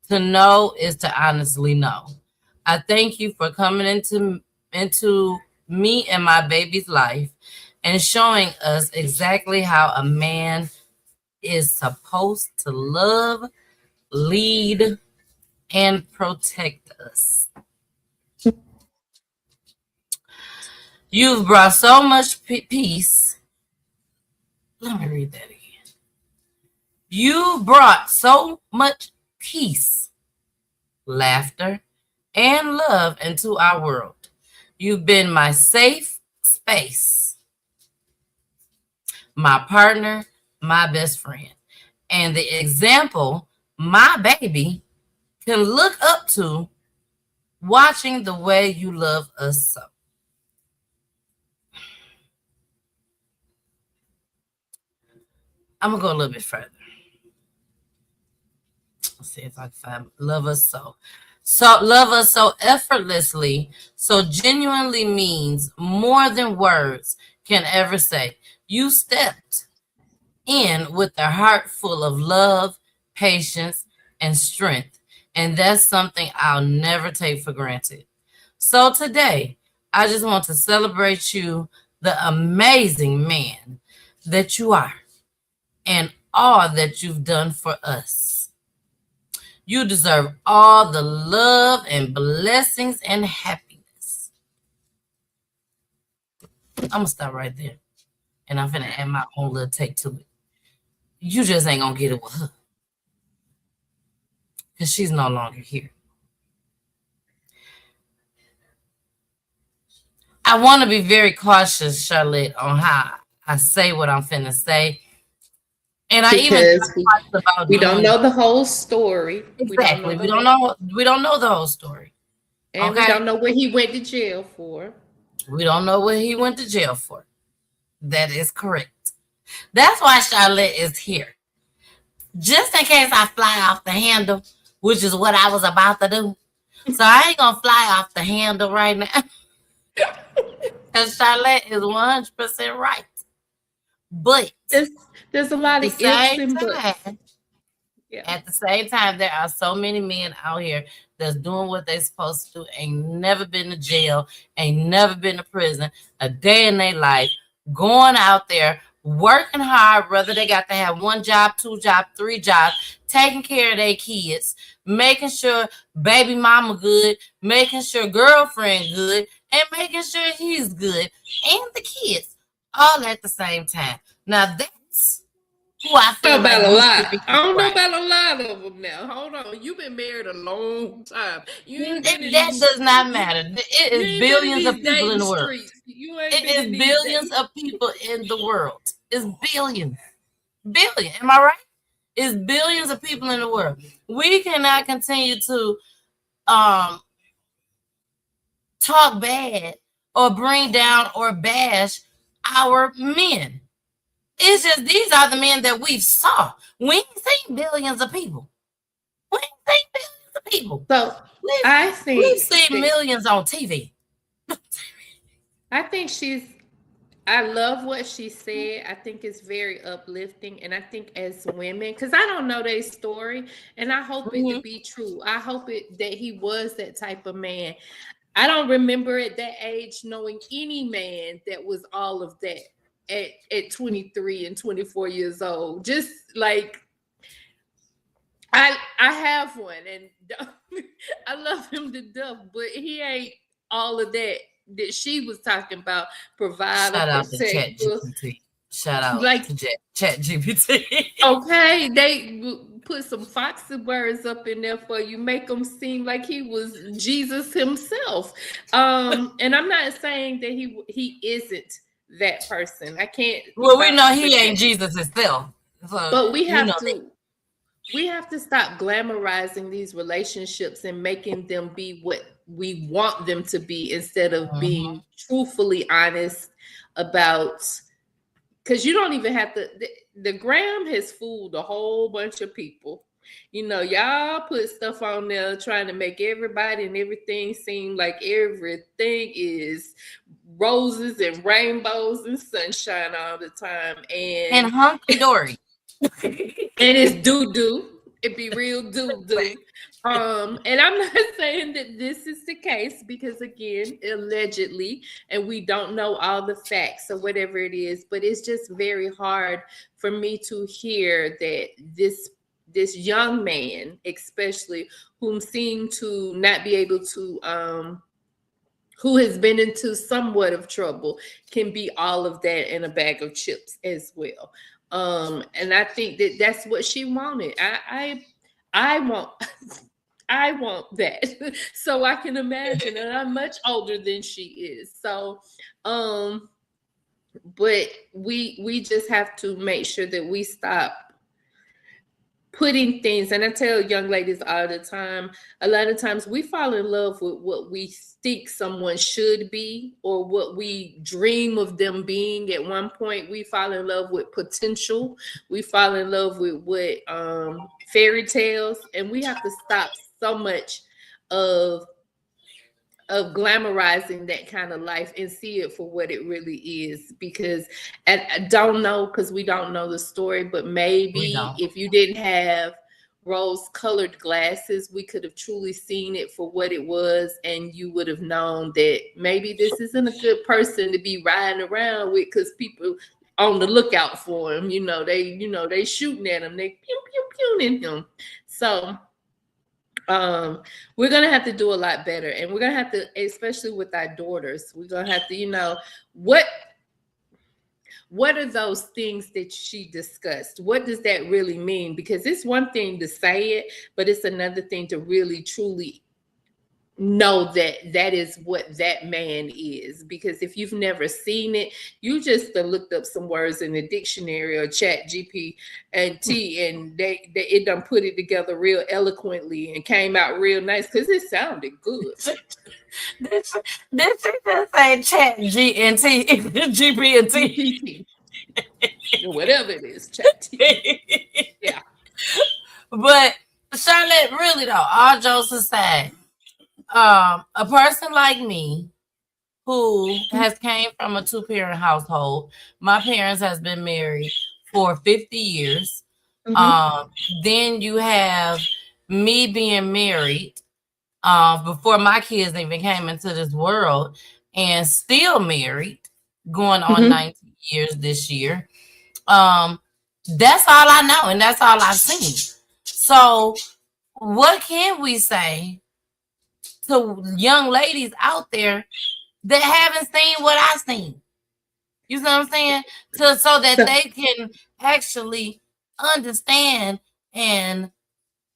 to know is to honestly know. I thank you for coming into me and my baby's life and showing us exactly how a man is supposed to love, lead, and protect us. You've brought so much peace. Let me read that again. You brought so much peace, laughter, and love into our world. You've been my safe space, my partner, my best friend, and the example my baby can look up to watching the way you love us so. I'm going to go a little bit further. Let's see if I can find love us so. So love us so effortlessly, so genuinely means more than words can ever say. You stepped in with a heart full of love, patience, and strength. And that's something I'll never take for granted. So today, I just want to celebrate you, the amazing man that you are, and all that you've done for us. You deserve all the love and blessings and happiness. I'm going to stop right there. And I'm going to add my own little take to it. You just ain't going to get it with her. Because she's no longer here. I want to be very cautious, Charlotte, on how I say what I'm finna say. And I Because about we don't doing know the whole story. exactly. We don't know the whole story. And okay? we don't know what he went to jail for. We don't know what he went to jail for. That is correct. That's why Charlotte is here. Just in case I fly off the handle, which is what I was about to do. So I ain't gonna fly off the handle right now. Because Charlotte is 100% right. But there's a lot of ifs and buts. At the same time, there are so many men out here that's doing what they're supposed to do, ain't never been to jail, ain't never been to prison, a day in their life, going out there, working hard, whether they got to have 1 job, 2 jobs, 3 jobs, taking care of their kids, making sure baby mama good, making sure girlfriend good, and making sure he's good, and the kids, all at the same time. Now that's who I feel like about a lot. should be I don't know right. about a lot of them now. Hold on. You've been married a long time. That does not matter. It is billions of people in the world. It is billions of people in the world. It's billions. Billion. Am I right? It's billions of people in the world. We cannot continue to talk bad or bring down or bash our men. It's just these are the men that we've saw. We ain't seen billions of people. We ain't seen billions of people. So we've seen millions on TV. I think I love what she said. I think it's very uplifting. And I think as women, because I don't know their story, and I hope it to be true. I hope that he was that type of man. I don't remember at that age knowing any man that was all of that at 23 and 24 years old. Just like I have one, and I love him to death, but he ain't all of that she was talking about. Provider, shout out to ChatGPT. Shout out to ChatGPT. Okay, they put some foxy words up in there for you, make him seem like he was Jesus himself. And I'm not saying that he isn't that person. I can't. Well, we know he ain't Jesus himself. So, but we have to stop glamorizing these relationships and making them be what we want them to be instead of being truthfully honest about, because you don't even have to. The gram has fooled a whole bunch of people. You know, y'all put stuff on there trying to make everybody and everything seem like everything is roses and rainbows and sunshine all the time. And hunky-dory. And it's doo-doo. It be real doo-doo. And I'm not saying that this is the case because, again, allegedly, and we don't know all the facts or whatever it is, but it's just very hard for me to hear that this young man, especially, whom seemed to not be able to who has been into somewhat of trouble, can be all of that in a bag of chips as well. And I think that that's what she wanted. I want I want that. So I can imagine, and I'm much older than she is. So but we just have to make sure that we stop putting things, and I tell young ladies all the time, a lot of times we fall in love with what we think someone should be or what we dream of them being. At one point, we fall in love with potential. We fall in love with what fairy tales, and we have to stop so much of glamorizing that kind of life and see it for what it really is. Because I don't know, because we don't know the story, but maybe if you didn't have rose-colored glasses, we could have truly seen it for what it was, and you would have known that maybe this isn't a good person to be riding around with, because people on the lookout for him. They shooting at him, they pew pew pewing him. So we're gonna have to do a lot better, and we're gonna have to, especially with our daughters, we're gonna have to, what are those things that she discussed? What does that really mean? Because it's one thing to say it, but it's another thing to really truly know that that is what that man is. Because if you've never seen it, you just looked up some words in the dictionary or chat GPT, and it done put it together real eloquently and came out real nice, because it sounded good. This just say chat GPT, GPT, whatever it is, chat GPT. Yeah. But Charlotte, really though, all jokes aside, a person like me who has came from a 2-parent household, my parents has been married for 50 years. Then you have me being married before my kids even came into this world, and still married, going on 19 years this year. That's all I know, and that's all I've seen. So what can we say to young ladies out there that haven't seen what I've seen? You see what I'm saying? So that they can actually understand and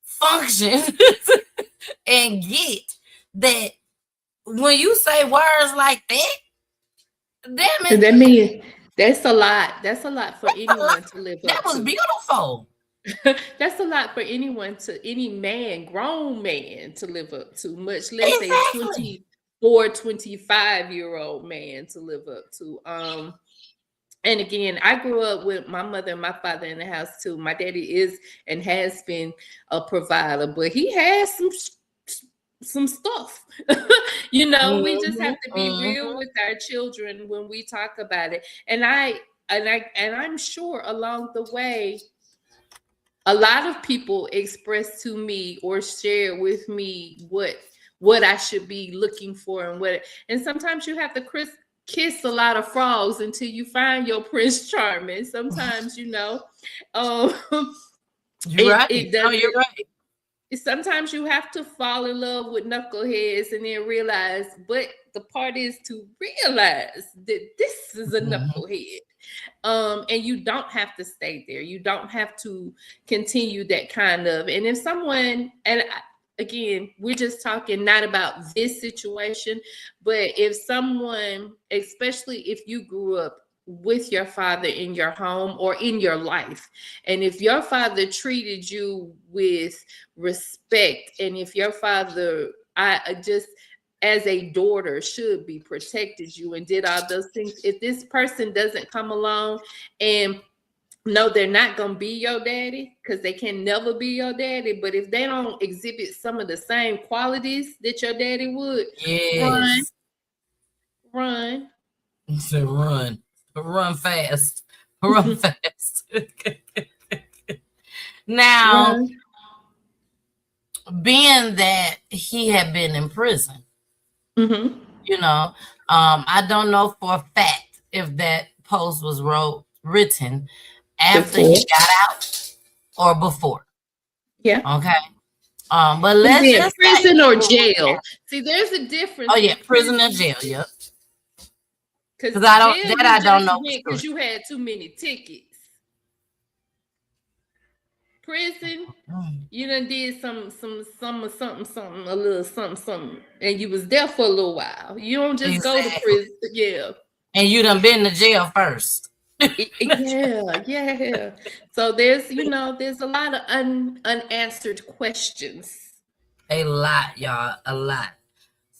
function and get that when you say words like that, that means that's a lot. That's a lot for anyone to live up to. That was beautiful. That's a lot for any man, grown man, to live up to, much less a 24, 25-year-old man to live up to. And again, I grew up with my mother and my father in the house too. My daddy is and has been a provider, but he has some stuff. We just have to be real with our children when we talk about it. And I'm sure along the way, a lot of people express to me or share with me what I should be looking for, and sometimes you have to kiss a lot of frogs until you find your Prince Charming. Sometimes, you're right. You're right. Sometimes you have to fall in love with knuckleheads and then realize, but the part is to realize that this is a knucklehead. And you don't have to stay there. You don't have to continue that kind of, and if someone, again, we're just talking not about this situation, but if someone, especially if you grew up with your father in your home or in your life, and if your father treated you with respect, and if your father, as a daughter, should be protected you and did all those things, if this person doesn't come along and no, they're not going to be your daddy, because they can never be your daddy. But if they don't exhibit some of the same qualities that your daddy would, run. So run fast. Run fast. Now, being that he had been in prison, I don't know for a fact if that post was written after he got out or before. Yeah. Okay. But let's just prison or jail. See, there's a difference. Oh yeah, prison or jail. Yep. Because I don't know. Because you had too many tickets. Prison, you done did some something, a little something, and you was there for a little while. You don't just go to prison. Yeah. And you done been to jail first. Yeah. So there's a lot of unanswered questions. A lot, y'all. A lot.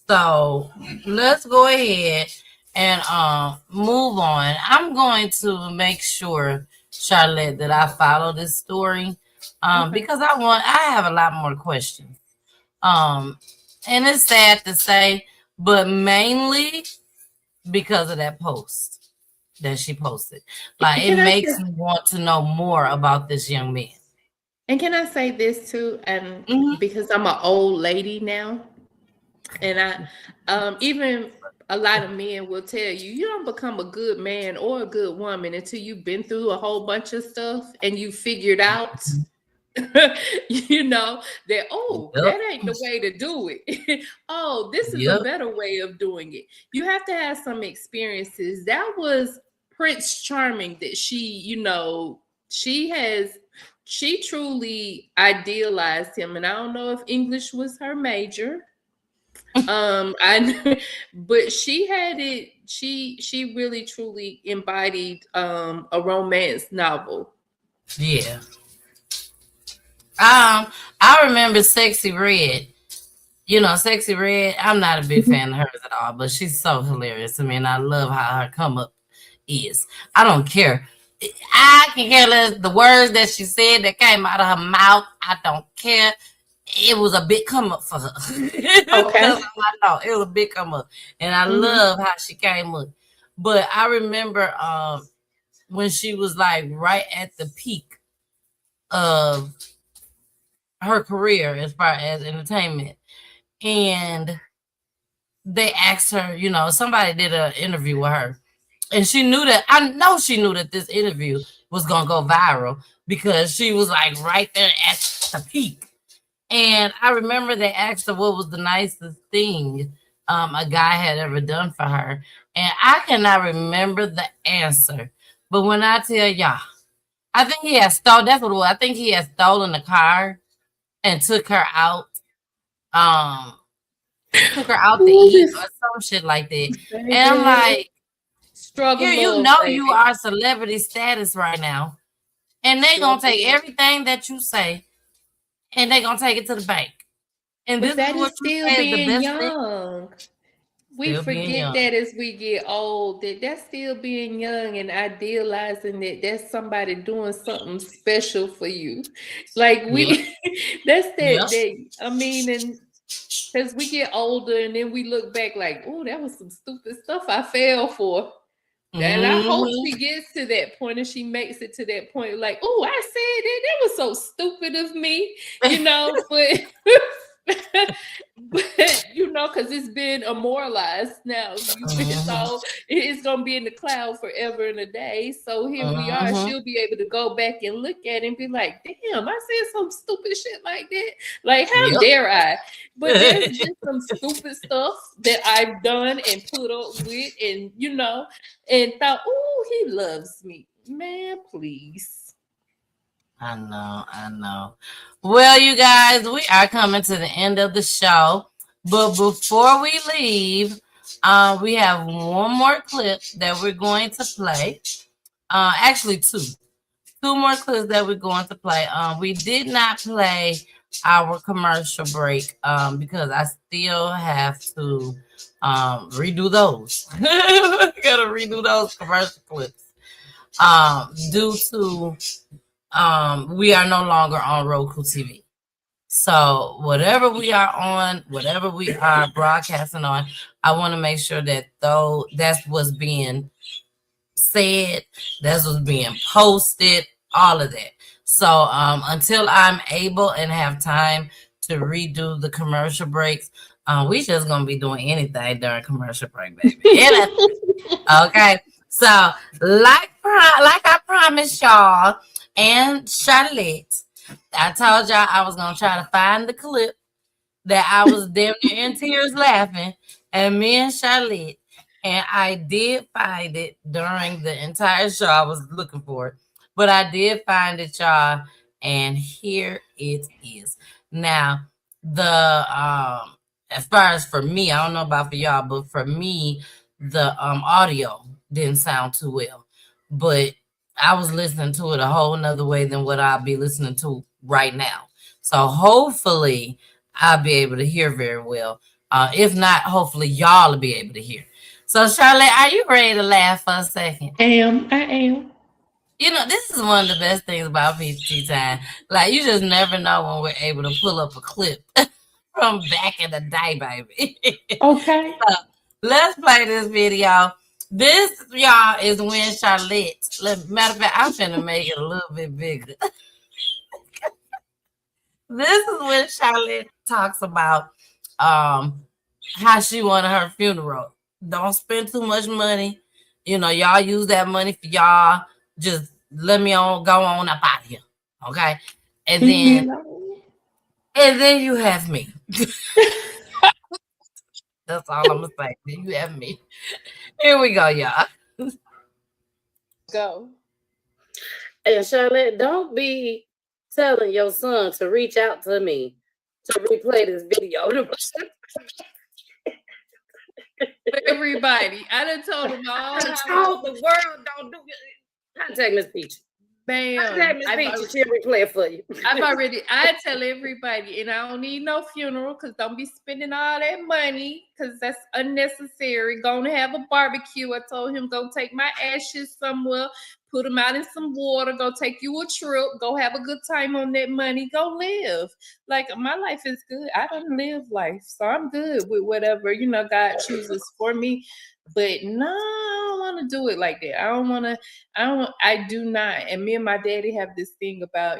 So let's go ahead and move on. I'm going to make sure, Charlotte, that I follow this story because I have a lot more questions. And it's sad to say, but mainly because of that post that she posted. Like, it makes me want to know more about this young man. And can I say this too? And Mm-hmm. because I'm an old lady now, and I even a lot of men will tell you, you don't become a good man or a good woman until you've been through a whole bunch of stuff and you figured out, you know, that, oh, Yep. that ain't the way to do it. Oh, this is a Yep. better way of doing it. You have to have some experiences. That was Prince Charming that she truly idealized him. And I don't know if English was her major. But she had it, she really truly embodied a romance novel. Yeah. I remember Sexy Red. You know, Sexy Red, I'm not a big fan of hers at all, but she's so hilarious to me, and I love how her come up is. I don't care. I can care less the words that she said that came out of her mouth. I don't care. It was a big come up for her. Okay. I know it was a big come up, and I love how she came up. But I remember when she was like right at the peak of her career as far as entertainment, and they asked her, you know, somebody did an interview with her, and she knew that, I know she knew that this interview was gonna go viral because she was like right there at the peak. And I remember they asked her what was the nicest thing a guy had ever done for her, and I cannot remember the answer. But when I tell y'all, I think he had stolen. That's what it was. I think he had stolen the car and took her out. Took her out to eat or some shit like that. And I'm like, struggle, you know, you are celebrity status right now, and they gonna take everything that you say, and they gonna take it to the bank. And but this that is what is you still say is the being best young. We Still being forget young. that as we get old, that's still being young and idealizing that that's somebody doing something special for you. Like that's that I mean, and as we get older and then we look back like, oh, that was some stupid stuff I fell for. And I hope she gets to that point and she makes it to that point, like, oh, I said that. That was so stupid of me, you know, but you know, because it's been immoralized now. It's gonna be in the cloud forever and a day. So here we are. She'll be able to go back and look at it and be like, damn, I said some stupid shit like that. Like, how dare I? But there's been some stupid stuff that I've done and put up with, and you know, and thought, oh, he loves me. Man, please. I know. Well, you guys, we are coming to the end of the show. But before we leave, we have one more clip that we're going to play. Actually, two more clips that we're going to play. We did not play our commercial break because I still have to redo those. Gotta redo those commercial clips due to we are no longer on Roku TV. So whatever we are on, whatever we are broadcasting on, I want to make sure that though that's what's being said, that's what's being posted, all of that. So until I'm able and have time to redo the commercial breaks, we just gonna be doing anything during commercial break, baby. Okay. So like I promised y'all and Charlotte, I told y'all I was gonna try to find the clip that I was damn near in tears laughing at me and Charlotte. And I did find it during the entire show. I was looking for it, but I did find it, y'all. And here it is. Now, as far as for me, I don't know about for y'all, but for me, the audio didn't sound too well. But I was listening to it a whole nother way than what I'll be listening to right now. So hopefully I'll be able to hear very well. If not, hopefully y'all will be able to hear. So Charlotte, are you ready to laugh for a second? I am. You know, this is one of the best things about PGT time. Like, you just never know when we're able to pull up a clip from back in the day, baby. Okay. So, let's play this video. This, y'all, is when Charlotte. Matter of fact, I'm finna make it a little bit bigger. This is when Charlotte talks about how she wanted her funeral. Don't spend too much money. You know, y'all use that money for y'all. Just let me go on up out of here. Okay. And then you have me. That's all I'm gonna say. Then you have me. Here we go, y'all. Go. And Charlotte, don't be telling your son to reach out to me to replay this video. Everybody, I done told them all. I told the world don't do it. Contact Miss Peach. Bam. Contact Miss Peach. She'll replay it for you. I tell everybody, and I don't need no funeral because don't be spending all that money because that's unnecessary. Gonna have a barbecue. I told him go take my ashes somewhere, put them out in some water, go take you a trip, go have a good time on that money, go live. Like my life is good. I don't live life, so I'm good with whatever God chooses for me. But no, I don't want to do it like that. I do not. And me and my daddy have this thing about,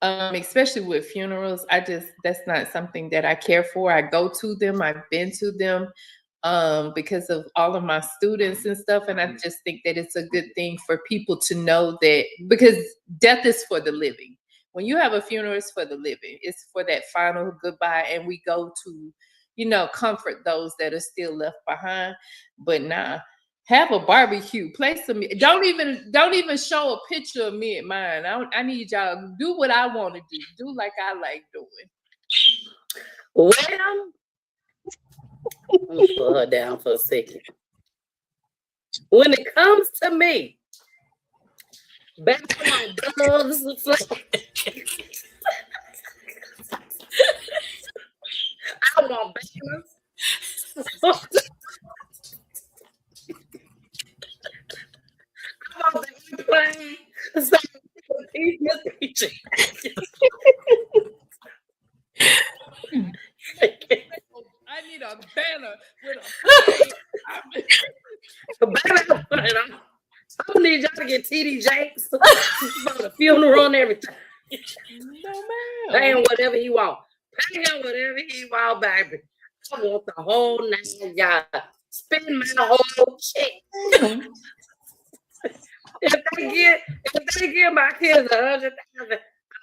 especially with funerals. That's not something that I care for. I go to them. I've been to them because of all of my students and stuff. And I just think that it's a good thing for people to know that, because death is for the living. When you have a funeral, it's for the living. It's for that final goodbye. And we go to comfort those that are still left behind. But nah, have a barbecue, play some. Don't even show a picture of me at mine. I need y'all to do what I want to do like I like doing. Well, let me put her down for a second. When it comes to me, back to my doves, I want banners. I want the plane. So, I need a banner with a banner. I don't need y'all to get TD Jakes for the funeral and everything. No, ma'am. Pay him whatever he want. Pay him whatever he want, baby. I want the whole 9 y'all. Spend my whole check. If they give my kids $100,000, I'm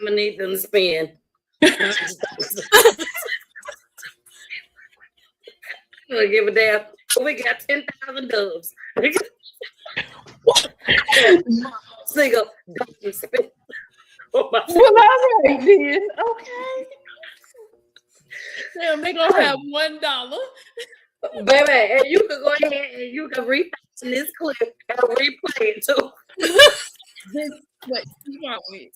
gonna need them to spend. I don't give a damn. We got 10,000 doves. Single don't spend. Well, all right then. Okay. Damn, they gonna have $1. Baby, and you can go ahead and you can replay this clip and replay it too. What you want me?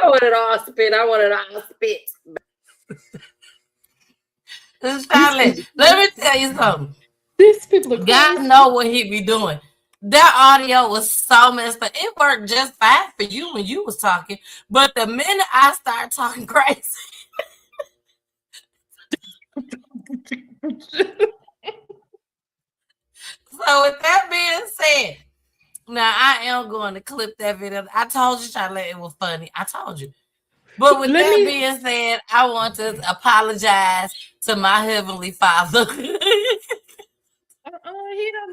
I want it all spit. I want it all spit. Charlotte, let me tell you something. These people are God crazy. know what he be doing. That audio was so messed up. It worked just fine for you when you was talking, but the minute I start talking crazy. So with that being said, now I am going to clip that video. I told you, Charlotte, it was funny. I told you. But with being said, I want to apologize to my Heavenly Father.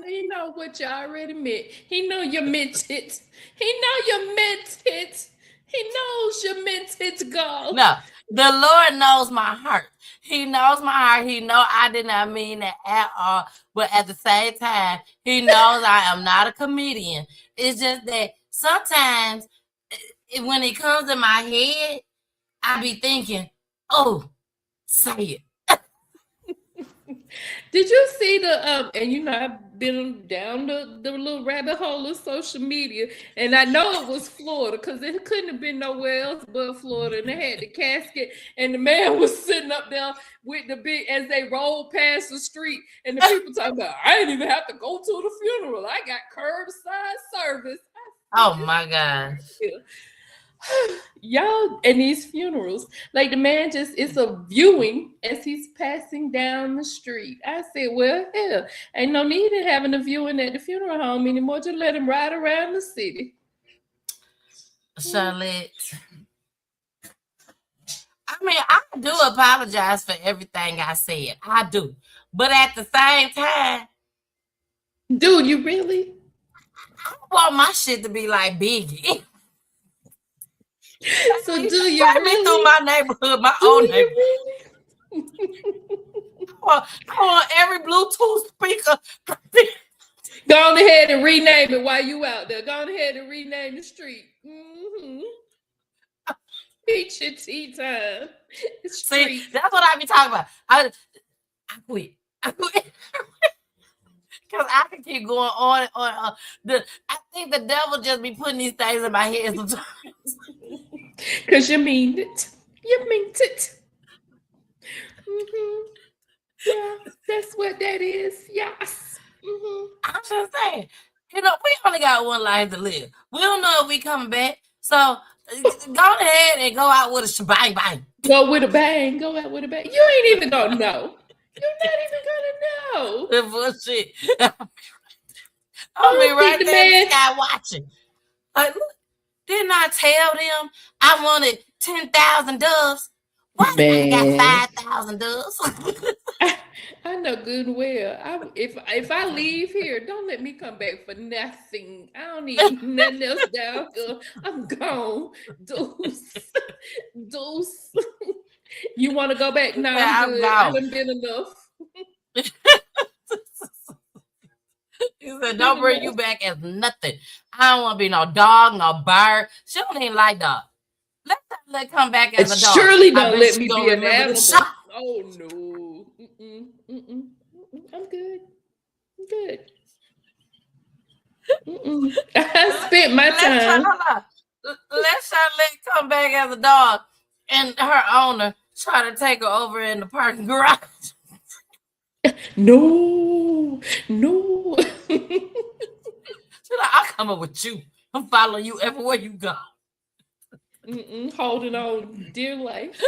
He know what you already meant. He know you meant it. He know you meant it. He knows you meant it, God. No, the Lord knows my heart. He knows my heart. He know I did not mean that at all. But at the same time, he knows I am not a comedian. It's just that sometimes when it comes in my head, I be thinking, oh, say it. Did you see the and I've been down the little rabbit hole of social media, and I know it was Florida because it couldn't have been nowhere else but Florida. And they had the casket, and the man was sitting up there with the big as they rolled past the street, and the people talking about, I didn't even have to go to the funeral. I got curbside service. Oh my God. Y'all, and these funerals, like the man it's a viewing as he's passing down the street. I said, well, hell, ain't no need in having a viewing at the funeral home anymore. Just let him ride around the city. Charlotte, I mean, I do apologize for everything I said. I do. But at the same time, dude, you really? I want my shit to be like Biggie. So do you Take really? me through my neighborhood, my own neighborhood. Really? I want every Bluetooth speaker. Go on ahead and rename it while you out there. Go on ahead and rename the street. Peach and tea time. See, that's what I be talking about. I quit. Because I can keep going on and on. I think the devil just be putting these things in my head sometimes. Because you mean it. You mean it. Yeah, that's what that is. Yes. I'm just saying, we only got one life to live. We don't know if we coming back. So go ahead and go out with a shebang bang. Go with a bang. Go out with a bang. You ain't even gonna know. You're not even gonna know. The bullshit. I'll be right there in the sky watching. Like, look, didn't I tell them I wanted 10,000 doves? Why I got 5,000 doves? I know good and well. If I leave here, don't let me come back for nothing. I don't need nothing else down here. I'm gone. Deuce. You want to go back? No, I'm good. I haven't been enough. He said, don't bring you back as nothing. I don't want to be no dog, no bird. She don't even like dog. Let come back as a dog. Surely don't let me be an animal. Oh no. I'm good. I spent my time. Let Charlotte come back as a dog and her owner try to take her over in the parking garage. No. She's like, I'm coming with you. I'm following you everywhere you go. Holding on dear life.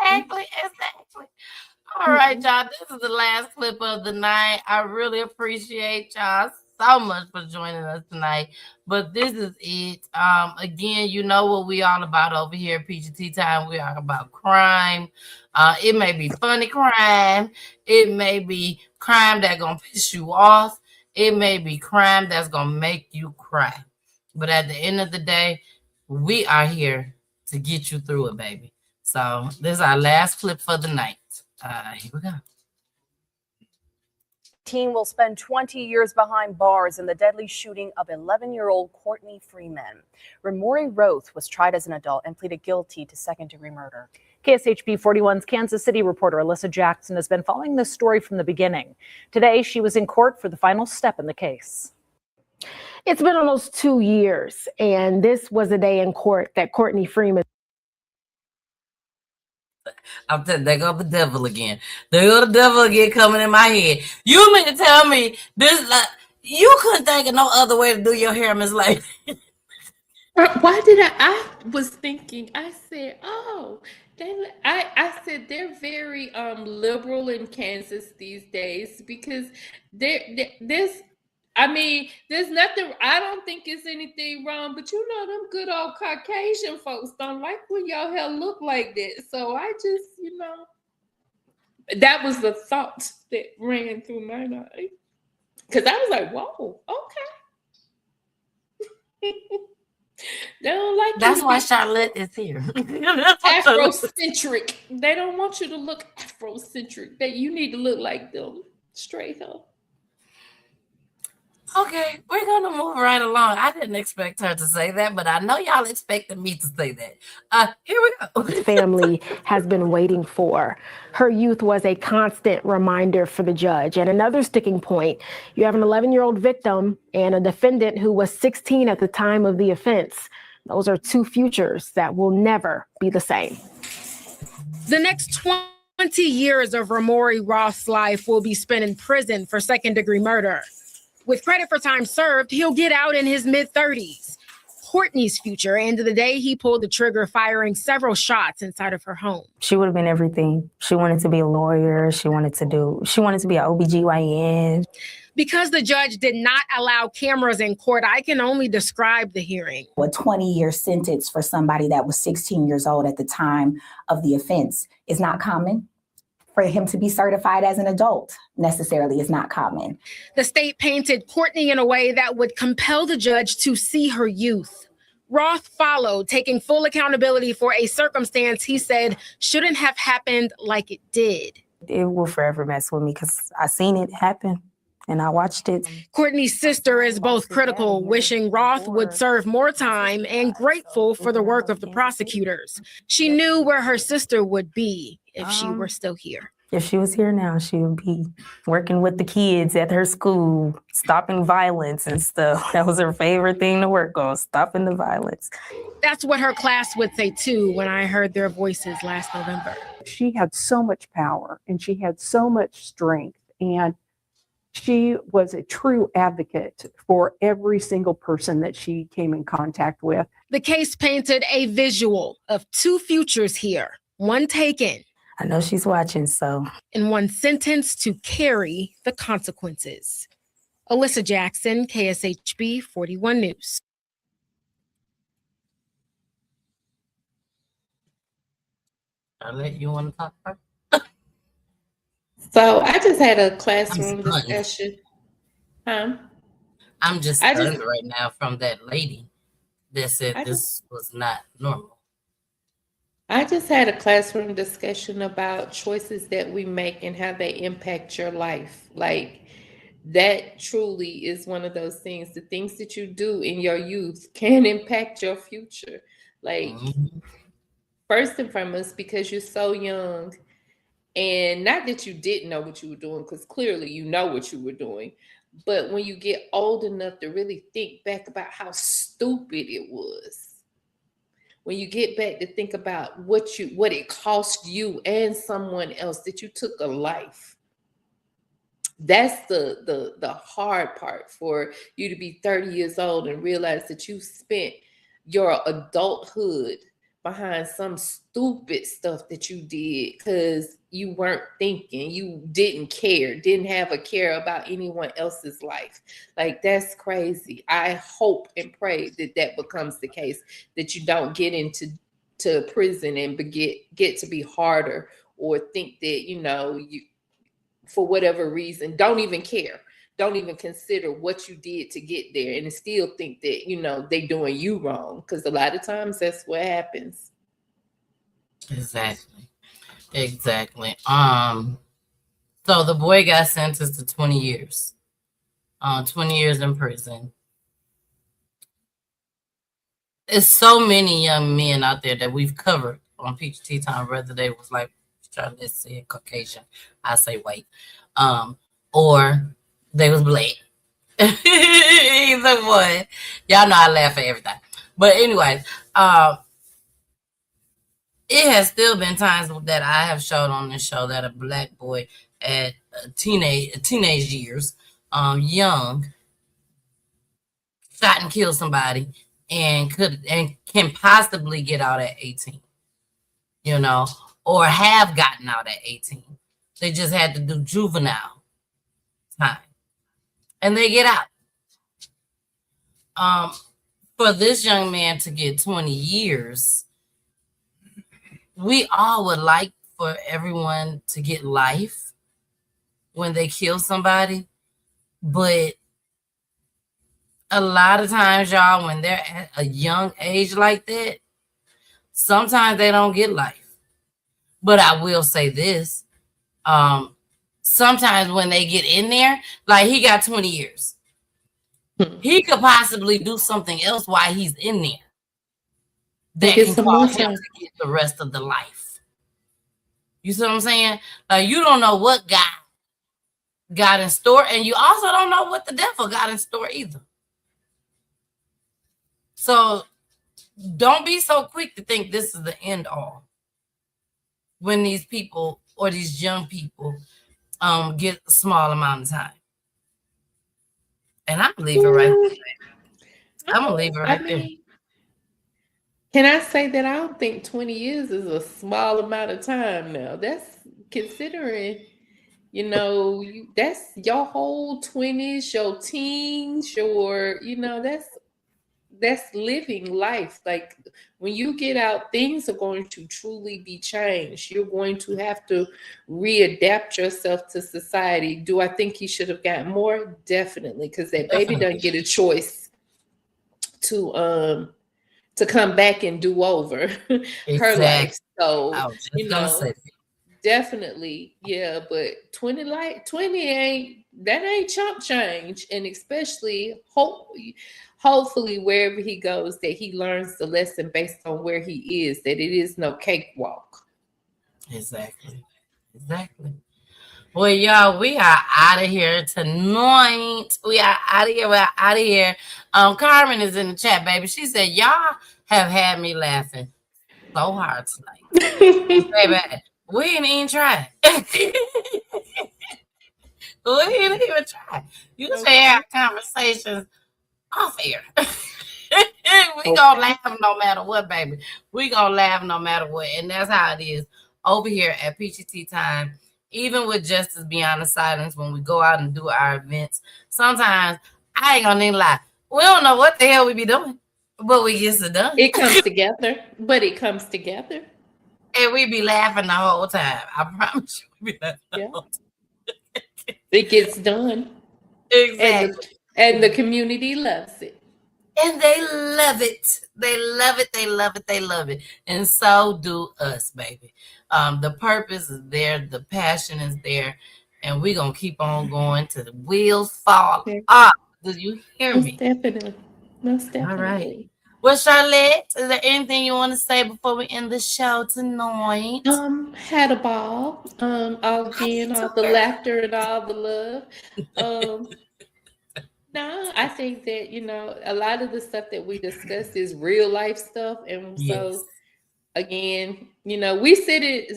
Exactly. All right, y'all. This is the last clip of the night. I really appreciate y'all so much for joining us tonight. But this is it. Again, you know what we all about over here at Peach and Tea Time. We are about crime. It may be funny crime. It may be crime that's gonna piss you off. It may be crime that's gonna make you cry. But at the end of the day, we are here to get you through it, baby. So this is our last clip for the night. Here we go. Teen will spend 20 years behind bars in the deadly shooting of 11-year-old Courtney Freeman. Ramori Roth was tried as an adult and pleaded guilty to second-degree murder. KSHB 41's Kansas City reporter Alyssa Jackson has been following this story from the beginning. Today, she was in court for the final step in the case. It's been almost 2 years, and this was a day in court that Courtney Freeman. I'm telling you, there go the devil again. There go the devil again coming in my head. You mean to tell me this? Like, you couldn't think of no other way to do your hair, Miss Lady? Why did I was thinking, I said, oh, I said they're very liberal in Kansas these days because there's nothing, I don't think it's anything wrong, but you know, them good old Caucasian folks don't like when your hair look like that. So I just, that was the thought that ran through my mind. Because I was like, whoa, okay. They don't like. That's why Charlotte is here. Afrocentric. They don't want you to look Afrocentric. You need to look like them. Straight up. Okay, we're gonna move right along. I didn't expect her to say that, but I know y'all expected me to say that. Here we go. Family has been waiting for. Her youth was a constant reminder for the judge. And another sticking point, you have an 11-year-old victim and a defendant who was 16 at the time of the offense. Those are two futures that will never be the same. The next 20 years of Ramori Roth's life will be spent in prison for second-degree murder. With credit for time served, he'll get out in his mid-30s. Courtney's future and the day he pulled the trigger, firing several shots inside of her home. She would have been everything. She wanted to be a lawyer. She wanted to be an OBGYN. Because the judge did not allow cameras in court, I can only describe the hearing. A 20-year sentence for somebody that was 16 years old at the time of the offense is not common. For him to be certified as an adult necessarily is not common. The state painted Courtney in a way that would compel the judge to see her youth. Roth followed, taking full accountability for a circumstance he said shouldn't have happened like it did. It will forever mess with me because I seen it happen and I watched it. Courtney's sister is both critical, wishing Roth would serve more time, and grateful for the work of the prosecutors. She knew where her sister would be if she were still here. If she was here now, she would be working with the kids at her school, stopping violence and stuff. That was her favorite thing to work on, stopping the violence. That's what her class would say too when I heard their voices last November. She had so much power and she had so much strength, and she was a true advocate for every single person that she came in contact with. The case painted a visual of two futures here, one taken. I know she's watching, so. And one sentenced to carry the consequences. Alyssa Jackson, KSHB 41 News. I'll let you want to talk first. So I just had a classroom discussion. I'm just stunned right now from that lady that said this was not normal. I just had a classroom discussion about choices that we make and how they impact your life. Like, that truly is one of those things. The things that you do in your youth can impact your future. Like, first and foremost, because you're so young, and not that you didn't know what you were doing, because clearly you know what you were doing. But when you get old enough to really think back about how stupid it was, when you get back to think about what it cost you and someone else, that you took a life. That's the hard part, for you to be 30 years old and realize that you spent your adulthood behind some stupid stuff that you did because you weren't thinking, you didn't have a care about anyone else's life. Like, that's crazy. I hope and pray that that becomes the case, that you don't get into prison and get to be harder, or think that, you, for whatever reason, don't even care. Don't even consider what you did to get there, and still think that, they doing you wrong. Because a lot of times that's what happens. Exactly. So the boy got sentenced to 20 years. 20 years in prison. There's so many young men out there that we've covered on Peach Tea Time, whether they was like, let's say Caucasian, I say white, or they was black. Either one. Y'all know I laugh at everything. But anyway, it has still been times that I have showed on this show that a black boy at teenage years, young, shot and killed somebody and can possibly get out at 18, or have gotten out at 18. They just had to do juvenile time, and they get out. For this young man to get 20 years, we all would like for everyone to get life when they kill somebody, but a lot of times, y'all, when they're at a young age like that, sometimes they don't get life. But I will say this, sometimes when they get in there, like he got 20 years, he could possibly do something else while he's in there that can cause him to get the rest of the life. You see what I'm saying? Like, you don't know what God got in store, and you also don't know what the devil got in store either. So don't be so quick to think this is the end all when these people or these young people get a small amount of time. And I'm gonna leave it right there. I'm gonna leave it right there. Can I say that I don't think 20 years is a small amount of time now? That's considering, that's your whole 20s, your teens, that's living life. Like when you get out, things are going to truly be changed. You're going to have to readapt yourself to society. Do I think he should have gotten more? Definitely, because that baby doesn't get a choice to come back and do over her Exactly. life. So, I was just gonna say that. definitely, yeah, but 20 ain't chump change. And especially hopefully wherever he goes that he learns the lesson based on where he is, that it is no cakewalk. Exactly. Well, y'all, we are out of here tonight. We are out of here. We're out of here. Carmen is in the chat, baby. She said, y'all have had me laughing so hard tonight. Baby, we ain't even try. We ain't even try. You should have conversations off air. We gonna laugh no matter what, baby. We gonna laugh no matter what. And that's how it is over here at PGT Time. Even with Justice Beyond the Silence, when we go out and do our events, sometimes I ain't gonna even lie. We don't know what the hell we be doing, but we get it done. It comes together, but it comes together. And we be laughing the whole time. I promise you, we be laughing the whole time. It gets done. Exactly. And the community loves it. And they love it. They love it. They love it. They love it. And so do us, baby. The purpose is there. The passion is there. And we're going to keep on going till the wheels fall off. Do you hear me? Most definitely. All right. Well, Charlotte, is there anything you want to say before we end the show tonight? Had a ball. All the laughter and all the love. No, I think that, a lot of the stuff that we discuss is real life stuff. And so again, we sit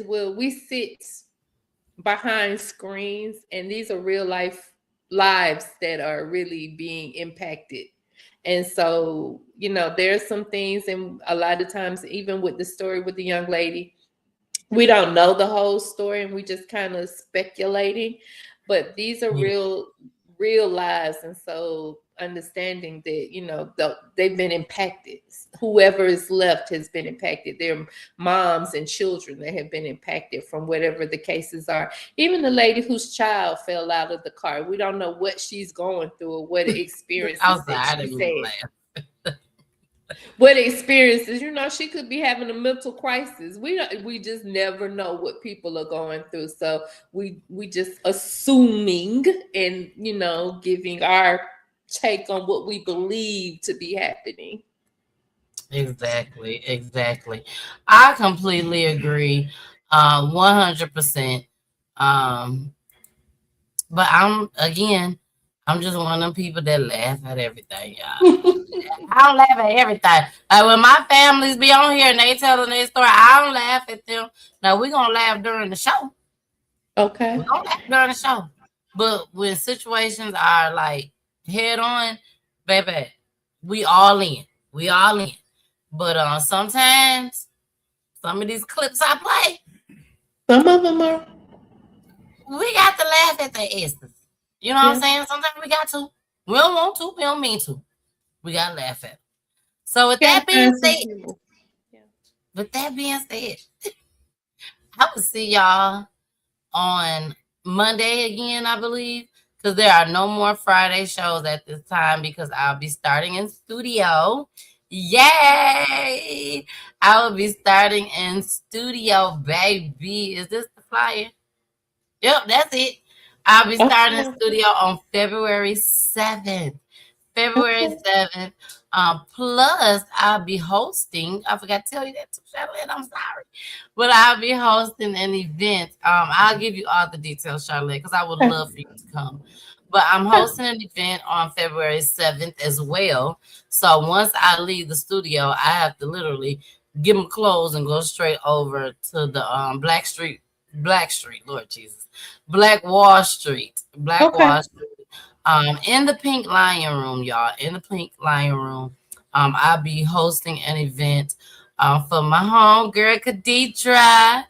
behind screens, and these are real life lives that are really being impacted. And so, there's some things, and a lot of times, even with the story with the young lady, we don't know the whole story and we just kind of speculating, but these are real lives. And so understanding that, they've been impacted. Whoever is left has been impacted. Their moms and children that have been impacted from whatever the cases are. Even the lady whose child fell out of the car. We don't know what she's going through or what experiences that she said. What experiences, she could be having a mental crisis. We just never know what people are going through. So we just assuming and giving our take on what we believe to be happening. Exactly. I completely agree, 100%. But I'm just one of them people that laugh at everything, y'all. I don't laugh at everything. Like when my families be on here and they telling their story, I don't laugh at them. Now we're gonna laugh during the show. Okay. We're gonna laugh during the show. But when situations are like head on, baby, we all in. But sometimes some of these clips I play, some of them are. We got to laugh at the essence. You know what I'm saying? Sometimes we got to. We don't want to. We don't mean to. We got to laugh at it. So with that being said, I will see y'all on Monday again, I believe, because there are no more Friday shows at this time because I'll be starting in studio. Yay! I will be starting in studio, baby. Is this the flyer? Yep, that's it. I'll be starting in studio on February 7th. Plus, I'll be hosting. I forgot to tell you that too, Charlotte. I'm sorry. But I'll be hosting an event. I'll give you all the details, Charlotte, because I would love for you to come. But I'm hosting an event on February 7th as well. So once I leave the studio, I have to literally give them clothes and go straight over to the Black Wall Street. Wall Street. In the Pink Lion Room, y'all. In the Pink Lion Room. I'll be hosting an event for my home girl, Khaditra.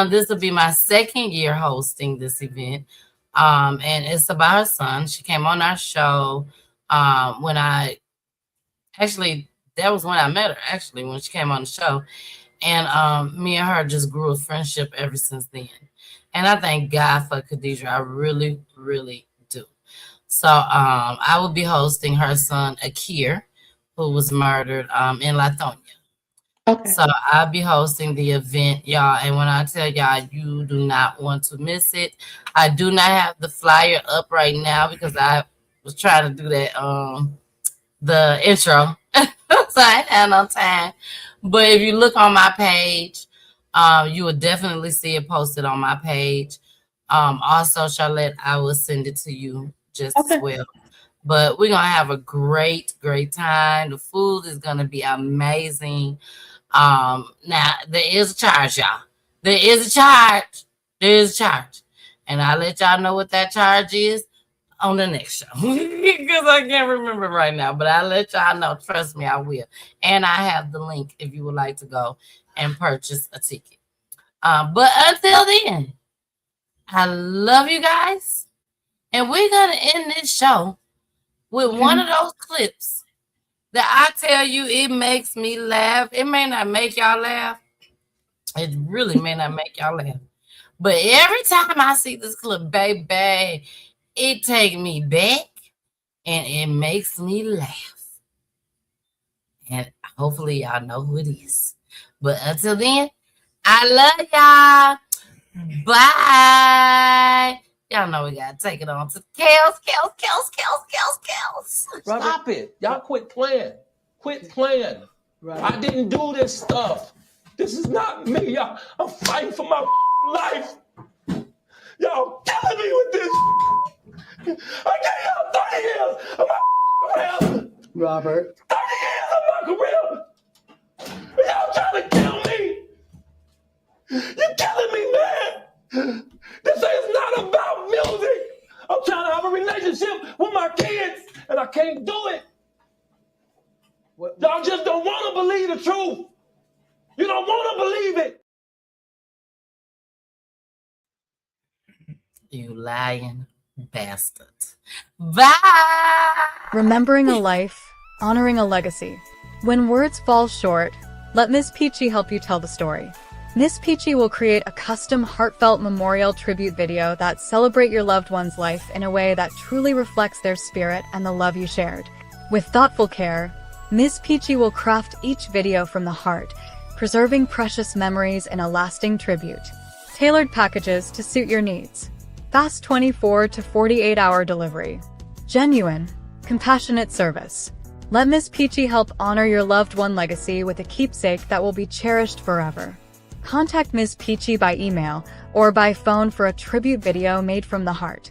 This will be my second year hosting this event. And it's about her son. She came on our show that was when I met her, actually, when she came on the show. And me and her just grew a friendship ever since then. And I thank God for Khadija. I really, really do. So I will be hosting her son, Akir, who was murdered in Lithonia. Okay. So I'll be hosting the event, y'all. And when I tell y'all, you do not want to miss it. I do not have the flyer up right now because I was trying to do that the intro. So I ain't had no time. But if you look on my page, you will definitely see it posted on my page. Also, Charlotte, I will send it to you just as well. But we're gonna have a great, great time. The food is gonna be amazing. Now there is a charge, y'all. There is a charge. There is a charge. And I'll let y'all know what that charge is on the next show. Because I can't remember right now. But I'll let y'all know. Trust me, I will. And I have the link if you would like to go and purchase a ticket. But until then, I love you guys. And we're gonna end this show with one of those clips that I tell you, it makes me laugh. It may not make y'all laugh. It really may not make y'all laugh. But every time I see this clip, baby, it takes me back and it makes me laugh. And hopefully y'all know who it is. But until then, I love y'all. Bye. Y'all know we gotta take it on to Kels. Stop it. Y'all quit playing. Quit playing. I didn't do this stuff. This is not me. Y'all, I'm fighting for my life. Y'all killing me with this. I gave y'all 30 years of my career. Robert. 30 years of my career. Y'all trying to kill me. You're killing me, man. This is not about music. I'm trying to have a relationship with my kids, and I can't do it. Y'all just don't want to believe the truth. You don't want to believe it. You lying bastard. Bye. Remembering a life, honoring a legacy. When words fall short, let Miss Peachy help you tell the story. Miss Peachy will create a custom heartfelt memorial tribute video that celebrate your loved one's life in a way that truly reflects their spirit and the love you shared. With thoughtful care, Miss Peachy will craft each video from the heart, preserving precious memories in a lasting tribute. Tailored packages to suit your needs. Fast 24 to 48-hour delivery. Genuine, compassionate service. Let Miss Peachy help honor your loved one legacy with a keepsake that will be cherished forever. Contact Ms. Peachy by email or by phone for a tribute video made from the heart.